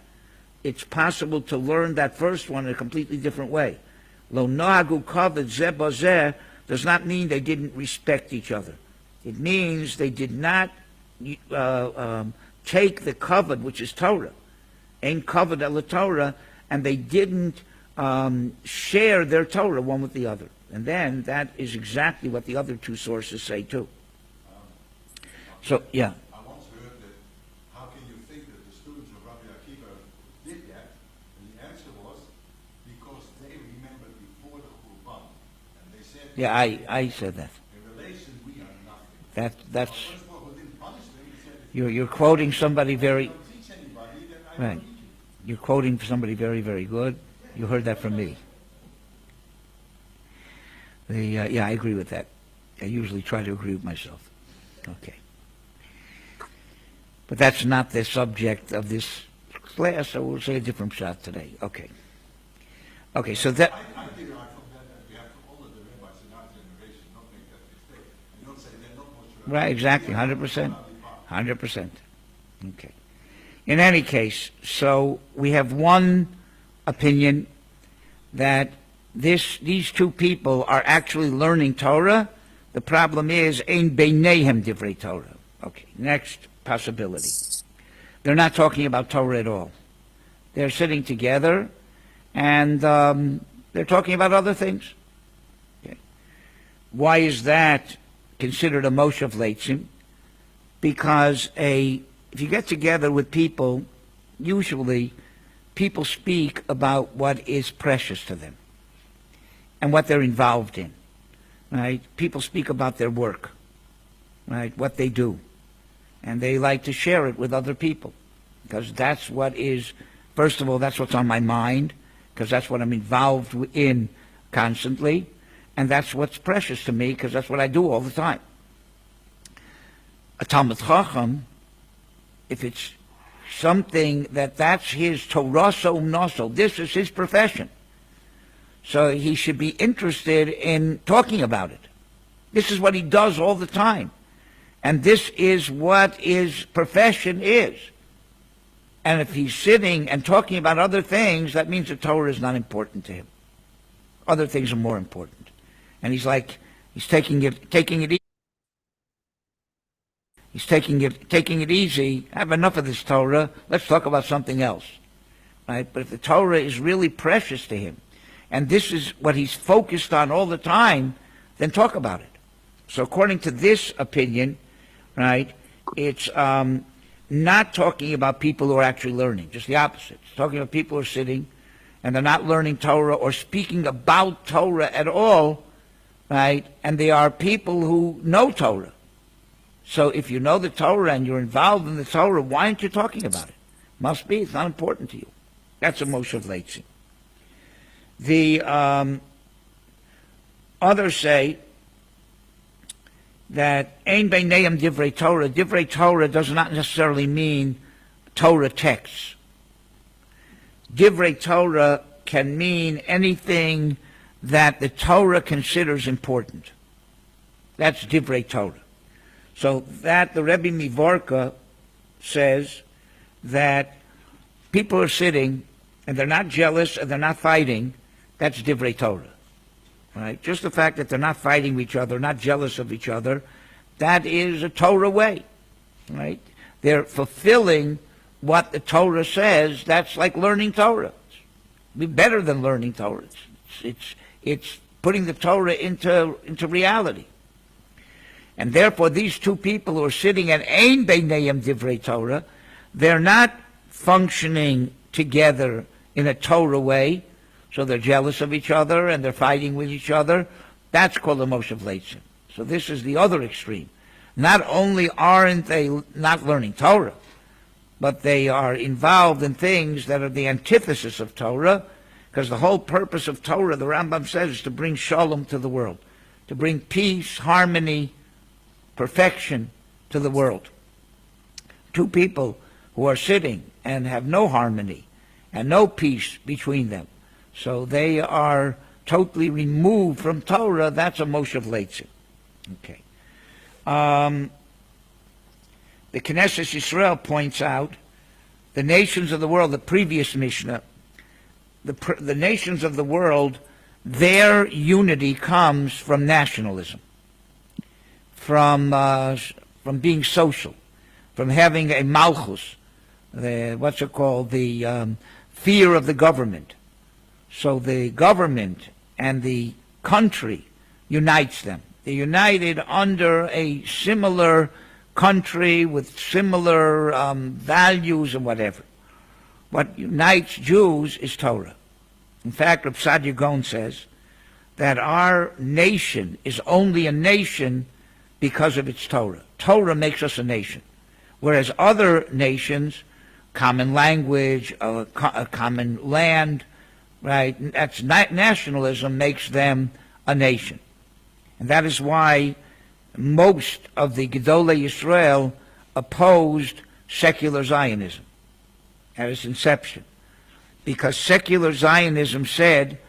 it's possible to learn that first one in a completely different way. Lo nohagu kavod zeh b'zeh does not mean they didn't respect each other. It means they did not take the kavod, which is Torah, ein kavod el Torah, and they didn't share their Torah one with the other. And then that is exactly what the other two sources say too. So, yeah. I once heard that, how can you think that the students of Rabbi Akiva did that? And the answer was, because they remembered before the Qurban. And they said, Yeah, I said that. in relation, we are nothing. That's First of all, we didn't punish them. He said, if you're quoting somebody you very don't teach anybody, then I right. don't teach you. You're quoting somebody very, very good. You heard that from me. Yeah, I agree with that. I usually try to agree with myself. Okay. But that's not the subject of this class, so we'll say a different shot today. Okay. Okay, so that... I think I thought that we have to all of the rabbis in our generation not make that mistake. You don't say they're not much Right, exactly, 100%. 100%. Okay. In any case, so we have one opinion that these two people are actually learning Torah. The problem is, ein beinehem divrei Torah. Okay, next possibility. They're not talking about Torah at all. They're sitting together, and they're talking about other things. Okay. Why is that considered a moshav leitzim? Because if you get together with people, usually people speak about what is precious to them and what they're involved in, right? People speak about their work, right? What they do. And they like to share it with other people because that's what is, first of all, that's what's on my mind, because that's what I'm involved in constantly, and that's what's precious to me because that's what I do all the time. A Talmid Chacham, if it's something that's his Toraso Umnaso, this is his profession. So he should be interested in talking about it. This is what he does all the time. And this is what his profession is. And if he's sitting and talking about other things, that means the Torah is not important to him. Other things are more important. And he's taking it easy. He's taking it easy. I have enough of this Torah. Let's talk about something else. Right? But if the Torah is really precious to him, and this is what he's focused on all the time, then talk about it. So according to this opinion, right, it's not talking about people who are actually learning, just the opposite. It's talking about people who are sitting and they're not learning Torah or speaking about Torah at all, right, and they are people who know Torah. So if you know the Torah and you're involved in the Torah, why aren't you talking about it? Must be, it's not important to you. That's a moshav leitzim. The others say that ein beineim divrei Torah. Divrei Torah does not necessarily mean Torah texts. Divrei Torah can mean anything that the Torah considers important. That's divrei Torah. So that the Rebbe Mivorka says that people are sitting and they're not jealous and they're not fighting. That's divrei Torah. right? Just the fact that they're not fighting with each other, not jealous of each other, that is a Torah way, right? They're fulfilling what the Torah says. That's like learning Torah. It's better than learning Torah. It's putting the Torah into reality. And therefore, these two people who are sitting at Ein Beinayim Divrei Torah, they're not functioning together in a Torah way, so they're jealous of each other and they're fighting with each other. That's called a Moshe Leitzin. So this is the other extreme. Not only aren't they not learning Torah, but they are involved in things that are the antithesis of Torah, because the whole purpose of Torah, the Rambam says, is to bring shalom to the world, to bring peace, harmony, perfection to the world. Two people who are sitting and have no harmony and no peace between them, so they are totally removed from Torah. That's a Moshe Leitzin. Okay. The Knesset Yisrael points out the nations of the world, the previous Mishnah, the nations of the world, their unity comes from nationalism, from being social, from having a malchus, the fear of the government. So the government and the country unites them. They're united under a similar country with similar values and whatever. What unites Jews is Torah. In fact, Reb Sadia Gaon says that our nation is only a nation because of its Torah. Torah makes us a nation, whereas other nations, common language, a common land, right? That's nationalism makes them a nation. And that is why most of the Gedolei Yisrael opposed secular Zionism at its inception, because secular Zionism said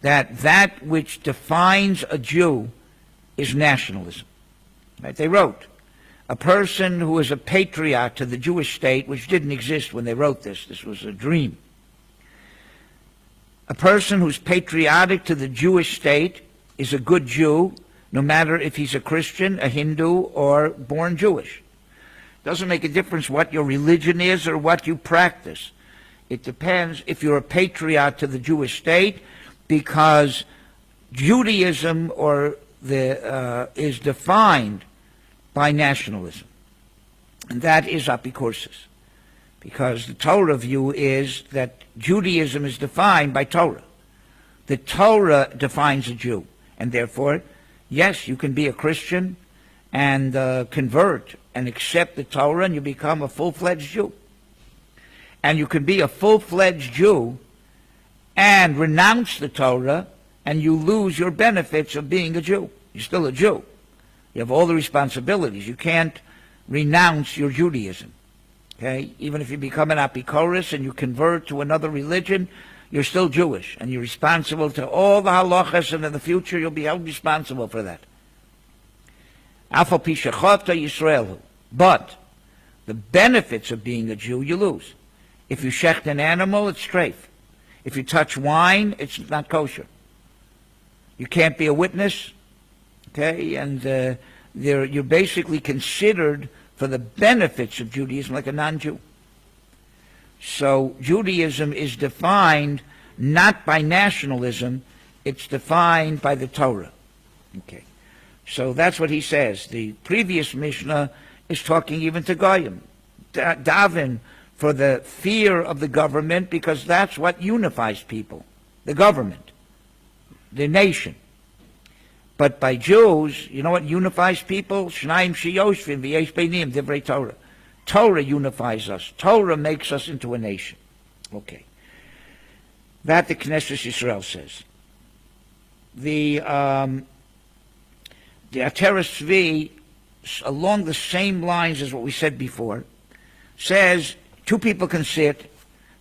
that which defines a Jew is nationalism. Right? They wrote, a person who is a patriot to the Jewish state, which didn't exist when they wrote this was a dream. A person who's patriotic to the Jewish state is a good Jew, no matter if he's a Christian, a Hindu, or born Jewish. Doesn't make a difference what your religion is or what you practice. It depends if you're a patriot to the Jewish state, because Judaism is defined by nationalism. And that is apikorsis, because the Torah view is that Judaism is defined by Torah. The Torah defines a Jew, and therefore, yes, you can be a Christian and convert and accept the Torah, and you become a full-fledged Jew. And you can be a full-fledged Jew and renounce the Torah, and you lose your benefits of being a Jew. You're still a Jew. You have all the responsibilities. You can't renounce your Judaism. Okay? Even if you become an apikoros and you convert to another religion, you're still Jewish, and you're responsible to all the halachas, and in the future you'll be held responsible for that. Afal pi shechata Yisrael. But the benefits of being a Jew you lose. If you shecht an animal, it's treif. If you touch wine, it's not kosher. You can't be a witness, okay? And you're basically considered for the benefits of Judaism like a non-Jew. So Judaism is defined not by nationalism, it's defined by the Torah. Okay. So that's what he says. The previous Mishnah is talking even to Goyim. Daven for the fear of the government, because that's what unifies people. The government. The nation. But by Jews, you know what unifies people? Shnayim sheyoshvim v'yesh beinim divrei Torah. Torah unifies us. Torah makes us into a nation. Okay. That the Knesset Yisrael says. The Ateres Tzvi, along the same lines as what we said before, says two people can sit.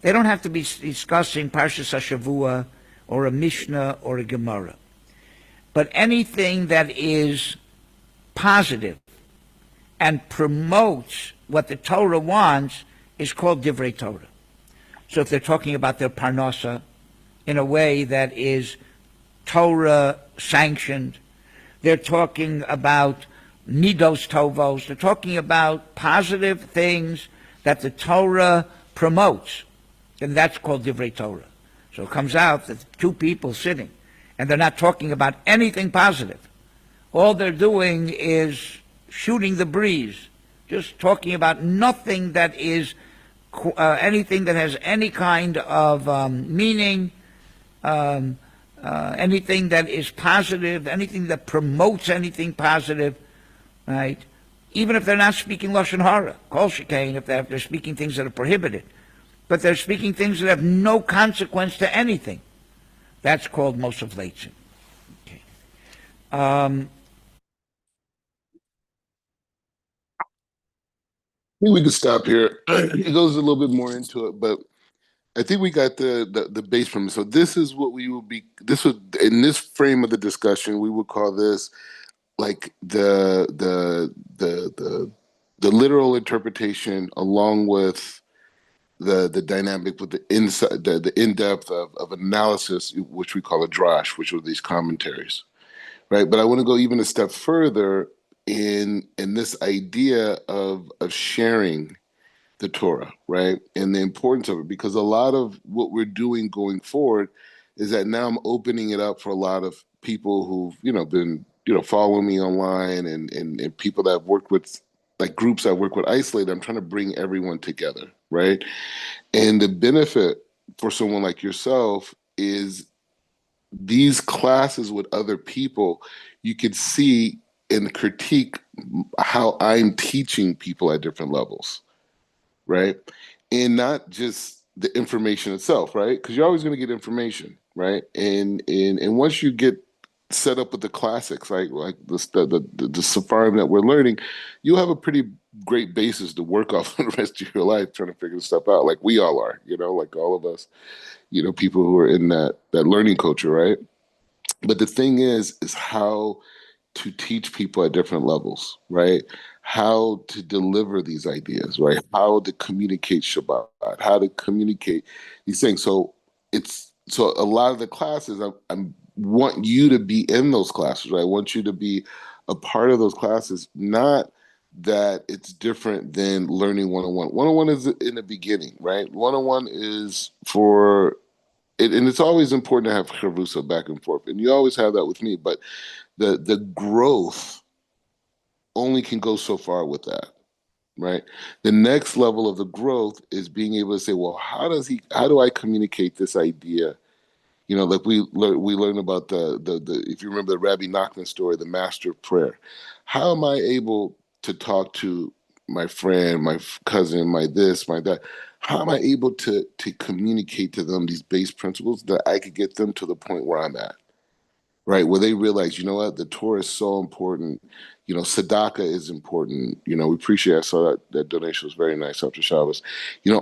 They don't have to be discussing Parshas HaShavua or a Mishnah or a Gemara. But anything that is positive and promotes what the Torah wants is called Divrei Torah. So if they're talking about their parnasa in a way that is Torah sanctioned. They're talking about midos tovos. They're talking about positive things that the Torah promotes, and that's called divrei Torah. So it comes out that two people sitting, and they're not talking about anything positive. All they're doing is shooting the breeze, just talking about nothing that is anything that has any kind of meaning, anything that is positive, anything that promotes anything positive, right? Even if they're not speaking lashon hara, kol shekain, if they're speaking things that are prohibited, but they're speaking things that have no consequence to anything. That's called Moshe Leitzin. Okay. I think we could stop here. It goes a little bit more into it, but I think we got the base from it. So this is what we will be. This would in this frame of the discussion, we would call this like the literal interpretation, along with the dynamic with the inside the in depth of analysis, which we call a drash, which are these commentaries, right? But I want to go even a step further in this idea of sharing the Torah, right? And the importance of it, because a lot of what we're doing going forward is that now I'm opening it up for a lot of people who've, been, following me online and people that I've worked with, like groups I've worked with isolated. I'm trying to bring everyone together, right? And the benefit for someone like yourself is these classes with other people, you could see and critique how I'm teaching people at different levels, right? And not just the information itself, right? Because you're always going to get information, right? And once you get set up with the classics, like the Sepharim that we're learning, you'll have a pretty great basis to work off for the rest of your life trying to figure this stuff out, like we all are, like all of us, people who are in that learning culture, right? But the thing is how to teach people at different levels, right? How to deliver these ideas, right? How to communicate Shabbat, how to communicate these things. So a lot of the classes, I want you to be in those classes, right? I want you to be a part of those classes, not that it's different than learning one-on-one. One-on-one is in the beginning, right? One-on-one is for it, and it's always important to have chavusa back and forth, and you always have that with me. But the growth only can go so far with that, right? The next level of the growth is being able to say, well, how do I communicate this idea? Like we learn about the if you remember the Rabbi Nachman story, the master of prayer. How am I able to talk to my friend, my cousin, my this, my that? How am I able to communicate to them these base principles that I could get them to the point where I'm at? Right, where they realize, you know what, the Torah is so important. Tzedakah is important. We appreciate. I saw that donation was very nice after Shabbos.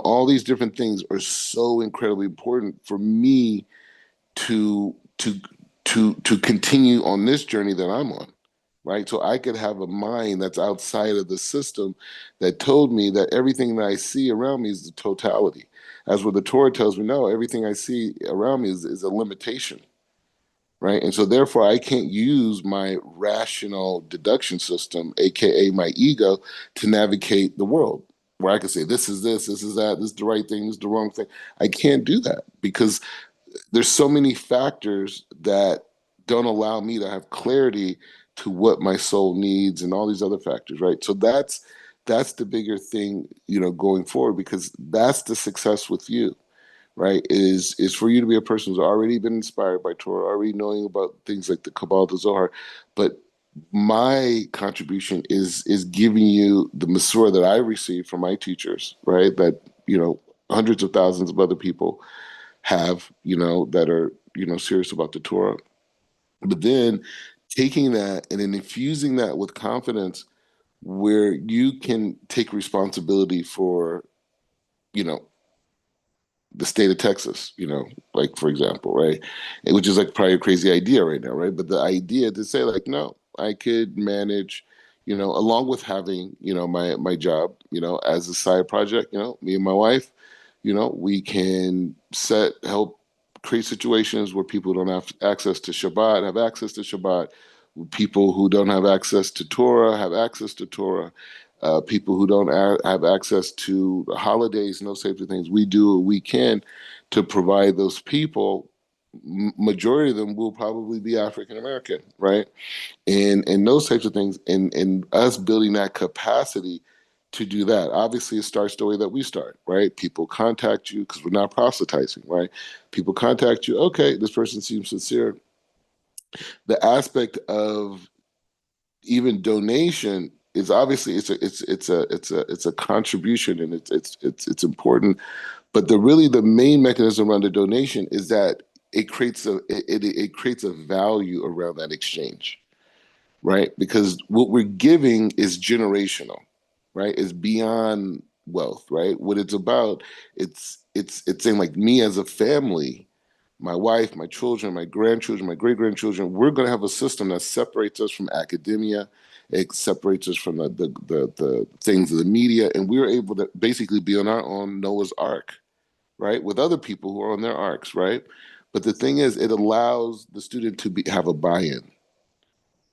All these different things are so incredibly important for me to to to continue on this journey that I'm on. Right, so I could have a mind that's outside of the system that told me that everything that I see around me is the totality. As what the Torah tells me, no, everything I see around me is a limitation, right? And so therefore I can't use my rational deduction system, aka my ego, to navigate the world, where I can say this is this is that, this is the right thing, this is the wrong thing. I can't do that because there's so many factors that don't allow me to have clarity to what my soul needs and all these other factors, right? So that's the bigger thing, going forward, because that's the success with you, right? Is for you to be a person who's already been inspired by Torah, already knowing about things like the Kabbalah, the Zohar. But my contribution is giving you the Masorah that I received from my teachers, right? That hundreds of thousands of other people have, that are serious about the Torah. But then taking that and then infusing that with confidence, where you can take responsibility for, you know, the state of Texas, like for example, right? Which is like probably a crazy idea right now, right? But the idea to say like, no, I could manage, along with having, my job, as a side project, me and my wife, we can help create situations where people don't have access to Shabbat have access to Shabbat. People who don't have access to Torah have access to Torah. People who don't have access to the holidays and those types of things. We do what we can to provide those people. Majority of them will probably be African American, right? And those types of things, and us building that capacity to do that. Obviously, it starts the way that we start, right? People contact you because we're not proselytizing, right? People contact you. Okay, this person seems sincere. The aspect of even donation is obviously it's a contribution, and it's important. But the main mechanism around the donation is that it creates a value around that exchange, right? Because what we're giving is generational, right? It's beyond wealth, right? What it's about, it's saying like me as a family, my wife, my children, my grandchildren, my great grandchildren, we're going to have a system that separates us from academia. It separates us from the things of the media, and we're able to basically be on our own Noah's Ark, right, with other people who are on their arcs, right? But the thing is, it allows the student to have a buy-in,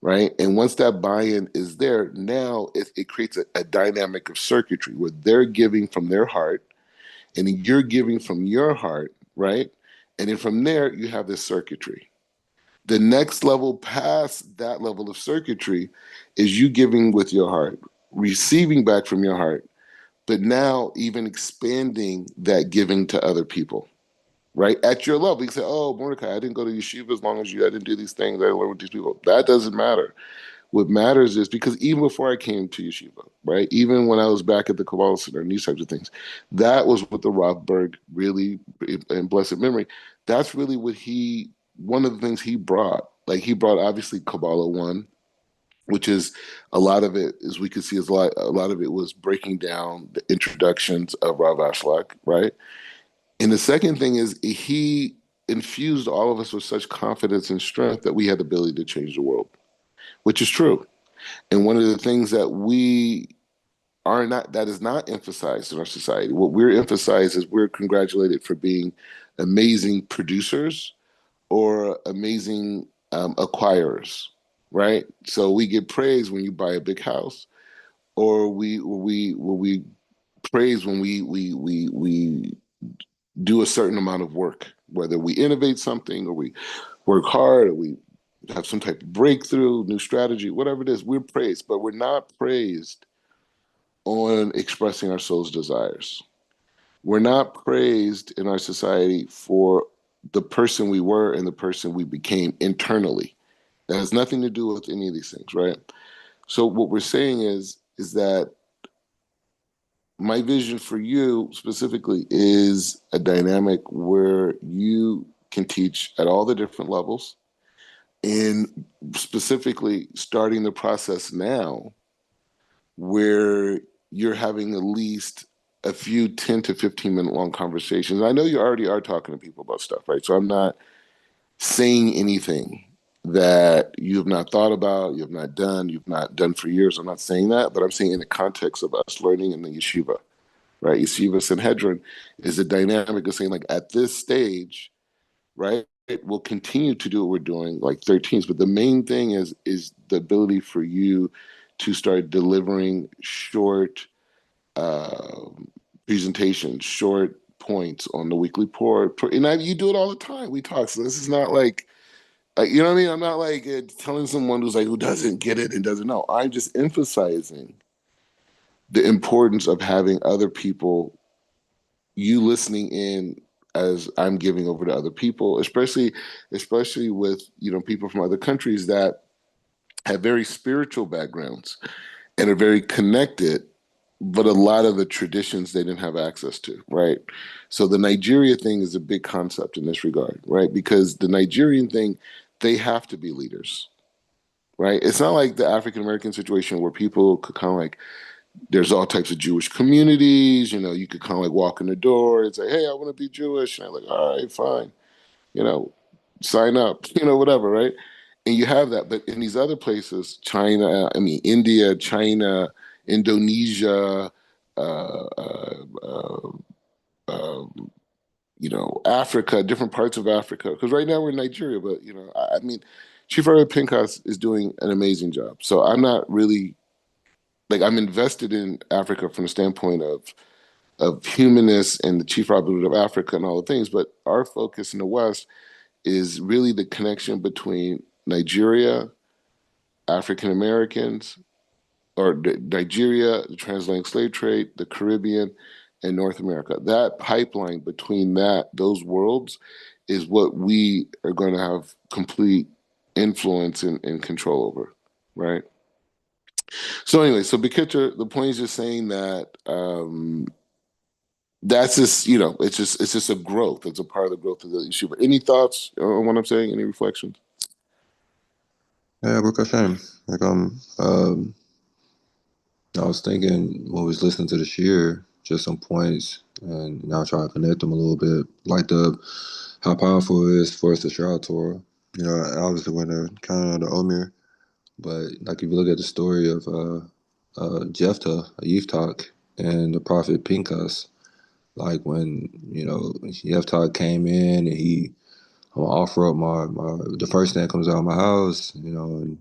right? And once that buy-in is there, now it creates a dynamic of circuitry where they're giving from their heart, and then you're giving from your heart, right? And then from there, you have this circuitry. The next level past that level of circuitry is you giving with your heart, receiving back from your heart, but now even expanding that giving to other people, right? At your level, you say, oh, Mordecai, I didn't go to yeshiva as long as you, I didn't do these things, I didn't learn with these people. That doesn't matter. What matters is because even before I came to yeshiva, right, even when I was back at the Kabbalah Center and these types of things, that was what the Rothberg really, in blessed memory, that's really what one of the things he brought. Like he brought obviously Kabbalah 1, which is a lot of it, as we could see, a lot of it was breaking down the introductions of Rav Ashlag, right? And the second thing is he infused all of us with such confidence and strength that we had the ability to change the world, which is true. And one of the things that that is not emphasized in our society, what we're emphasized is we're congratulated for being amazing producers or amazing acquirers, right? So we get praise when you buy a big house, or we praise when we do a certain amount of work, whether we innovate something or we work hard or we have some type of breakthrough, new strategy, whatever it is, we're praised, but we're not praised on expressing our soul's desires. We're not praised in our society for the person we were and the person we became internally. That has nothing to do with any of these things, right? So what we're saying is that my vision for you specifically is a dynamic where you can teach at all the different levels, and specifically starting the process now where you're having at least a few 10 to 15-minute long conversations. I know you already are talking to people about stuff, right? So I'm not saying anything that you have not thought about, you've not done for years. I'm not saying that, but I'm saying in the context of us learning in the yeshiva, right? Yeshiva Sanhedrin is a dynamic of saying, like, at this stage, right, we'll continue to do what we're doing, like 13s. But the main thing is the ability for you to start delivering short presentations, short points on the weekly port. And you do it all the time. We talk. So this is not like, you know what I mean? I'm not like telling someone who doesn't get it and doesn't know. I'm just emphasizing the importance of having other people, you listening in as I'm giving over to other people, especially with, people from other countries that have very spiritual backgrounds and are very connected, but a lot of the traditions they didn't have access to, right? So the Nigeria thing is a big concept in this regard, right? Because the Nigerian thing, they have to be leaders, right? It's not like the African American situation where people could kind of like, there's all types of Jewish communities, you could kind of like walk in the door and say, hey, I want to be Jewish. And I'm like, all right, fine, sign up, whatever, right? And you have that. But in these other places, India, China, Indonesia, uh, uh, uh, Africa, different parts of Africa. Because right now we're in Nigeria, but I mean, Chief Rabbi Pinchas is doing an amazing job. So I'm not really like I'm invested in Africa from the standpoint of humanists and the Chief Rabbi of Africa and all the things. But our focus in the West is really the connection between Nigeria, African Americans, or Nigeria, the transatlantic slave trade, the Caribbean, and North America. That pipeline between those worlds is what we are going to have complete influence and control over, right? So anyway, so Bikitra, the point is just saying that that's just it's just a growth. It's a part of the growth of the issue. But any thoughts on what I'm saying? Any reflections? Yeah, Baruch Hashem. Like I was thinking when we was listening to the shir, just some points, and now try to connect them a little bit, like how powerful it is for us to share our Torah. Obviously when they're counting on the Omer, but like if you look at the story of Jephthah, Yiftach, and the prophet Pinchas, like when Jephthah came in and I'm gonna offer up my the first thing that comes out of my house, and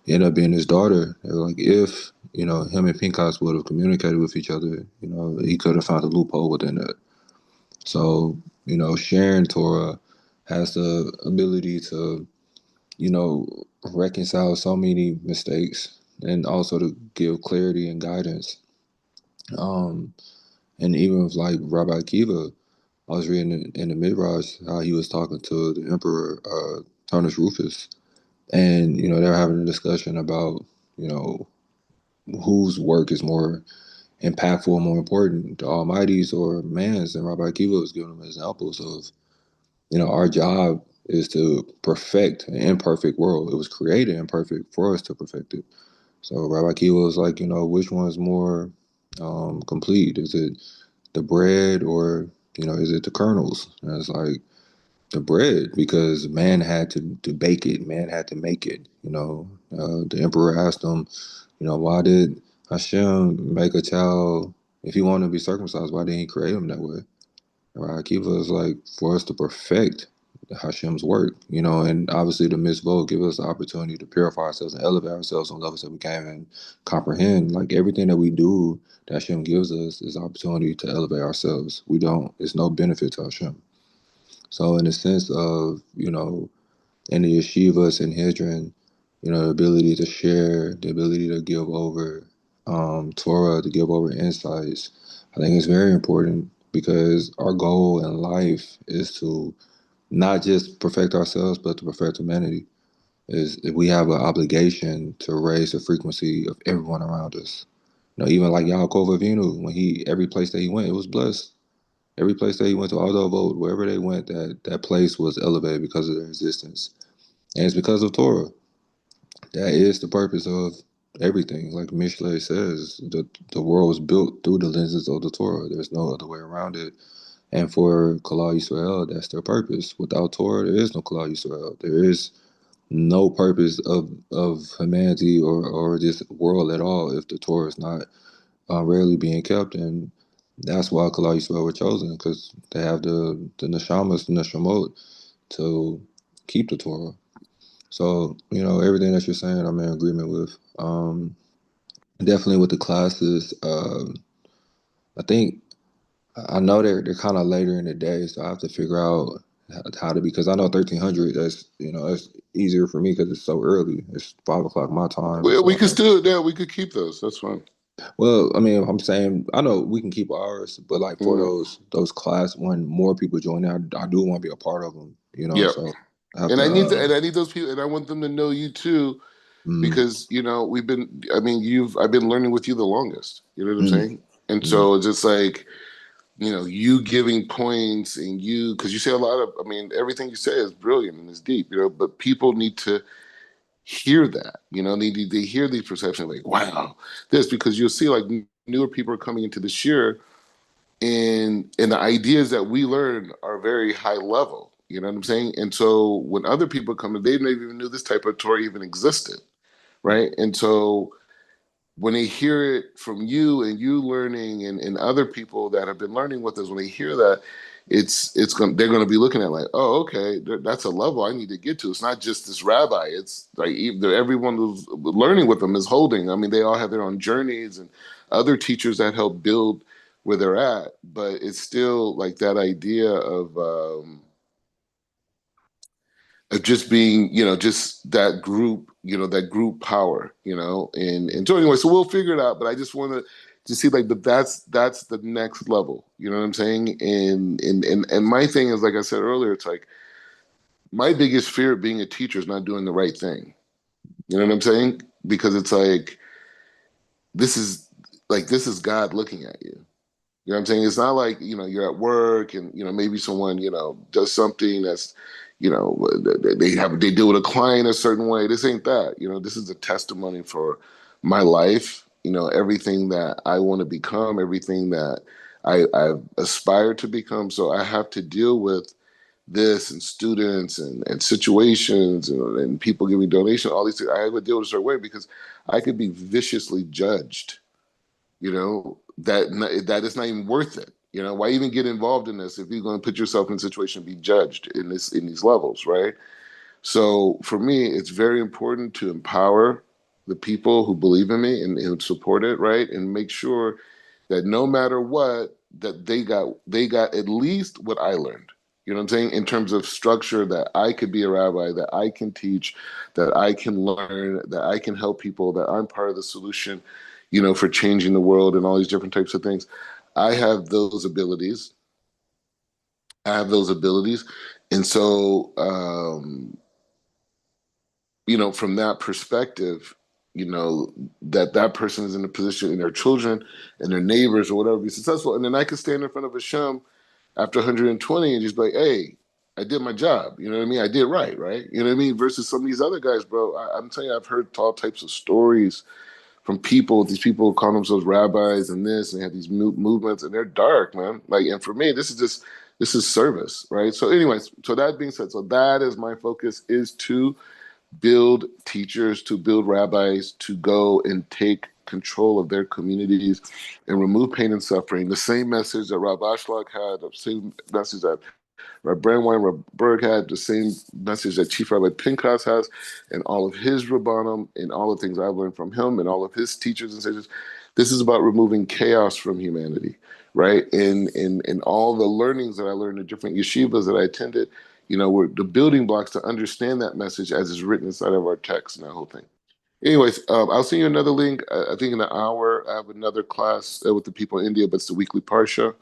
it ended up being his daughter. They were like, if him and Pinchas would have communicated with each other, he could have found a loophole within that. So sharing Torah has the ability to reconcile so many mistakes and also to give clarity and guidance. Um, and even with like Rabbi Akiva, I was reading in the Midrash how he was talking to the Emperor Turnus Rufus, and they were having a discussion about you know whose work is more impactful, more important, the Almighty's or man's. And Rabbi Akiva was giving them examples of our job is to perfect an imperfect world. It was created imperfect for us to perfect it. So Rabbi Akiva was like, which one's more complete? Is it the bread or is it the kernels? And it's like the bread, because man had to bake it, man had to make it. The emperor asked him, why did Hashem make a child? If he wanted to be circumcised, why didn't he create him that way? Right, Akiva is like for us to perfect Hashem's work, and obviously the mitzvot give us the opportunity to purify ourselves and elevate ourselves on levels that we can't even comprehend. Like everything that we do that Hashem gives us is opportunity to elevate ourselves. It's no benefit to Hashem. So in the sense of, in the yeshivas and hidron, the ability to share, the ability to give over Torah, to give over insights, I think it's very important because our goal in life is to not just perfect ourselves, but to perfect humanity. Is we have an obligation to raise the frequency of everyone around us. Even like Yaakov Avinu, when every place that he went, it was blessed. Every place that he went to, although vote, wherever they went, that place was elevated because of their existence. And it's because of Torah. That is the purpose of everything. Like Mishle says, the world was built through the lenses of the Torah. There's no other way around it. And for Kalal Yisrael, that's their purpose. Without Torah, there is no Kalal Yisrael. There is no purpose of humanity or this world at all if the Torah is not rarely being kept. And that's why Kalal Yisrael were chosen, because they have the neshamas, the neshamot to keep the Torah. So, everything that you're saying, I'm in agreement with. Definitely with the classes. I think I know they're kind of later in the day, so I have to figure out how to, because I know 1300. That's easier for me because it's so early. It's 5 o'clock my time, We so could still, yeah, we could keep those. That's fine. Well, I mean, I'm saying I know we can keep ours, but like for Mm, those class when more people join, I do want to be a part of them. yeah, So I have and to. I need those people, and I want them to know you too, Mm, because we've been. I mean, I've been learning with you the longest. You know what I'm mm, saying? And mm, so it's just like you giving points and because you say a lot of. I mean, everything you say is brilliant and is deep. But people need to hear that. They hear these perceptions like, wow, this, because you'll see like newer people are coming into this year, and the ideas that we learn are very high level. You know what I'm saying? And so when other people come in, they never even knew this type of Torah even existed, right? And so when they hear it from you and you learning and other people that have been learning with us, when they hear that, they're going to be looking at like, oh, okay, that's a level I need to get to. It's not just this rabbi. It's like everyone who's learning with them is holding. I mean, they all have their own journeys and other teachers that help build where they're at. But it's still like that idea of just being, just that group, that group power, and so anyway, so we'll figure it out. But I just want to see like that's the next level. You know what I'm saying? And my thing is, like I said earlier, it's like my biggest fear of being a teacher is not doing the right thing. You know what I'm saying? Because it's like this is this is God looking at you. You know what I'm saying? It's not like, you're at work and, maybe someone, does something that's, they deal with a client a certain way. This ain't that. This is a testimony for my life, everything that I want to become, everything that I've aspired to become. So I have to deal with this and students and situations and people giving donation, all these things. I have to deal with a certain way because I could be viciously judged, that is not even worth it. Why even get involved in this if you're going to put yourself in a situation to be judged in these levels, right? So for me, it's very important to empower the people who believe in me and support it, right? And make sure that no matter what, that they got at least what I learned. You know what I'm saying? In terms of structure, that I could be a rabbi, that I can teach, that I can learn, that I can help people, that I'm part of the solution, for changing the world and all these different types of things. I have those abilities. I have those abilities. And so, from that perspective, that person is in a position and their children and their neighbors or whatever be successful. And then I could stand in front of Hashem after 120 and just be like, hey, I did my job. You know what I mean? I did right? You know what I mean? Versus some of these other guys, bro. I'm telling you, I've heard all types of stories from people. These people call themselves rabbis and this, and they have these movements, and they're dark, man. Like, and for me, this is service, right? So, anyways, so that being said, so that is my focus, is to build teachers, to build rabbis, to go and take control of their communities and remove pain and suffering. The same message that Rob Ashlock had, the same message that Rabbi Brandwein, Rabbi Berg had, the same message that Chief Rabbi Pinchas has, and all of his Rabbanim, and all the things I've learned from him, and all of his teachers and sages. This is about removing chaos from humanity, right? And all the learnings that I learned in different yeshivas that I attended, were the building blocks to understand that message as is written inside of our text and that whole thing. Anyways, I'll send you another link. I think in an hour I have another class with the people in India, but it's the weekly Parsha.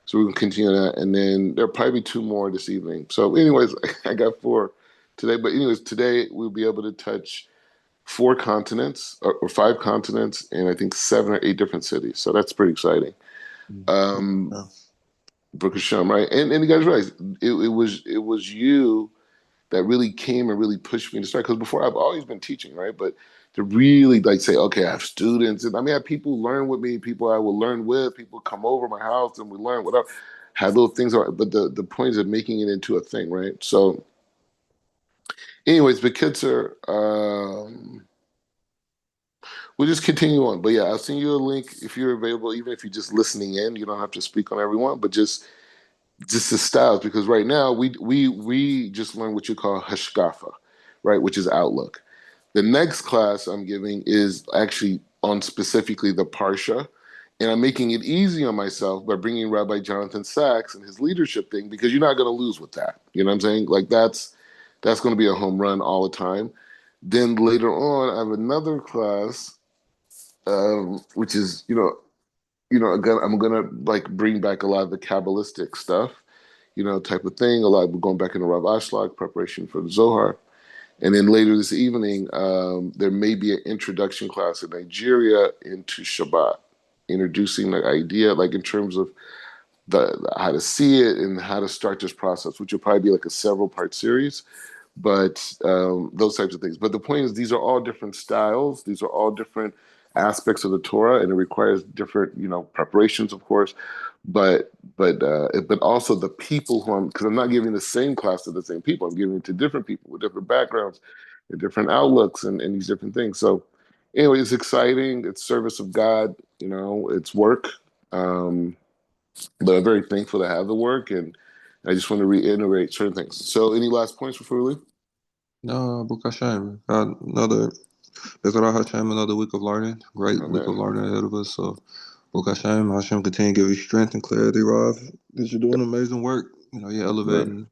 So we can continue that. And then there'll probably be two more this evening. So anyways, I got four today. But anyways, today we'll be able to touch four continents or five continents and I think 7 or 8 different cities. So that's pretty exciting. Um, Oh. Baruch Hashem, right? And you guys realize it was you that really came and really pushed me to start. Because before I've always been teaching, right? But to really like say, okay, I have students, and I mean, I have people learn with me, people I will learn with, people come over my house and we learn whatever. Have little things, but the point is of making it into a thing, right? So, anyways, the kids are. We'll just continue on, but yeah, I'll send you a link if you're available. Even if you're just listening in, you don't have to speak on everyone, but just the styles, because right now we just learned what you call hashkafa, right, which is outlook. The next class I'm giving is actually on specifically the parsha, and I'm making it easy on myself by bringing Rabbi Jonathan Sachs and his leadership thing, because you're not going to lose with that. You know what I'm saying? Like that's going to be a home run all the time. Then later on, I have another class, which is again, I'm gonna like bring back a lot of the Kabbalistic stuff, type of thing. A lot, we're going back into Rav Ashlag, preparation for the Zohar. And then later this evening, there may be an introduction class in Nigeria into Shabbat, introducing the idea, like in terms of the how to see it and how to start this process, which will probably be like a several part series. But those types of things. But the point is, these are all different styles. These are all different aspects of the Torah, and it requires different, preparations, of course. But also the people who because I'm not giving the same class to the same people. I'm giving it to different people with different backgrounds and different outlooks and these different things. So anyway, it's exciting. It's service of God. It's work. But I'm very thankful to have the work, and I just want to reiterate certain things. So, any last points before we leave? No, Baruch Hashem. Got another Bezrat Hashem, another week of learning. Great week of Amen. learning ahead of us. So Baruch Hashem continue to give you strength and clarity, Rav. Because you're doing amazing work. You know, you're elevating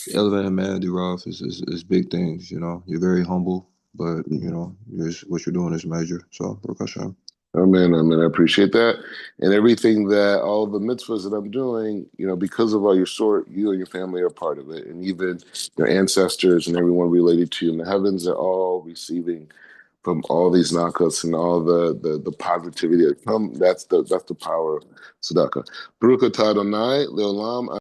humanity, Rav, is big things, you know. You're very humble, but you know, what you're doing is major. So Baruch Hashem. Amen, amen. I appreciate that. And everything that, all the mitzvahs that I'm doing, you know, because of all your sort, you and your family are part of it. And even your ancestors and everyone related to you in the heavens are all receiving from all these knockouts and all the positivity that come. That's the power of tzedakah. Baruch atah Adonai leolam.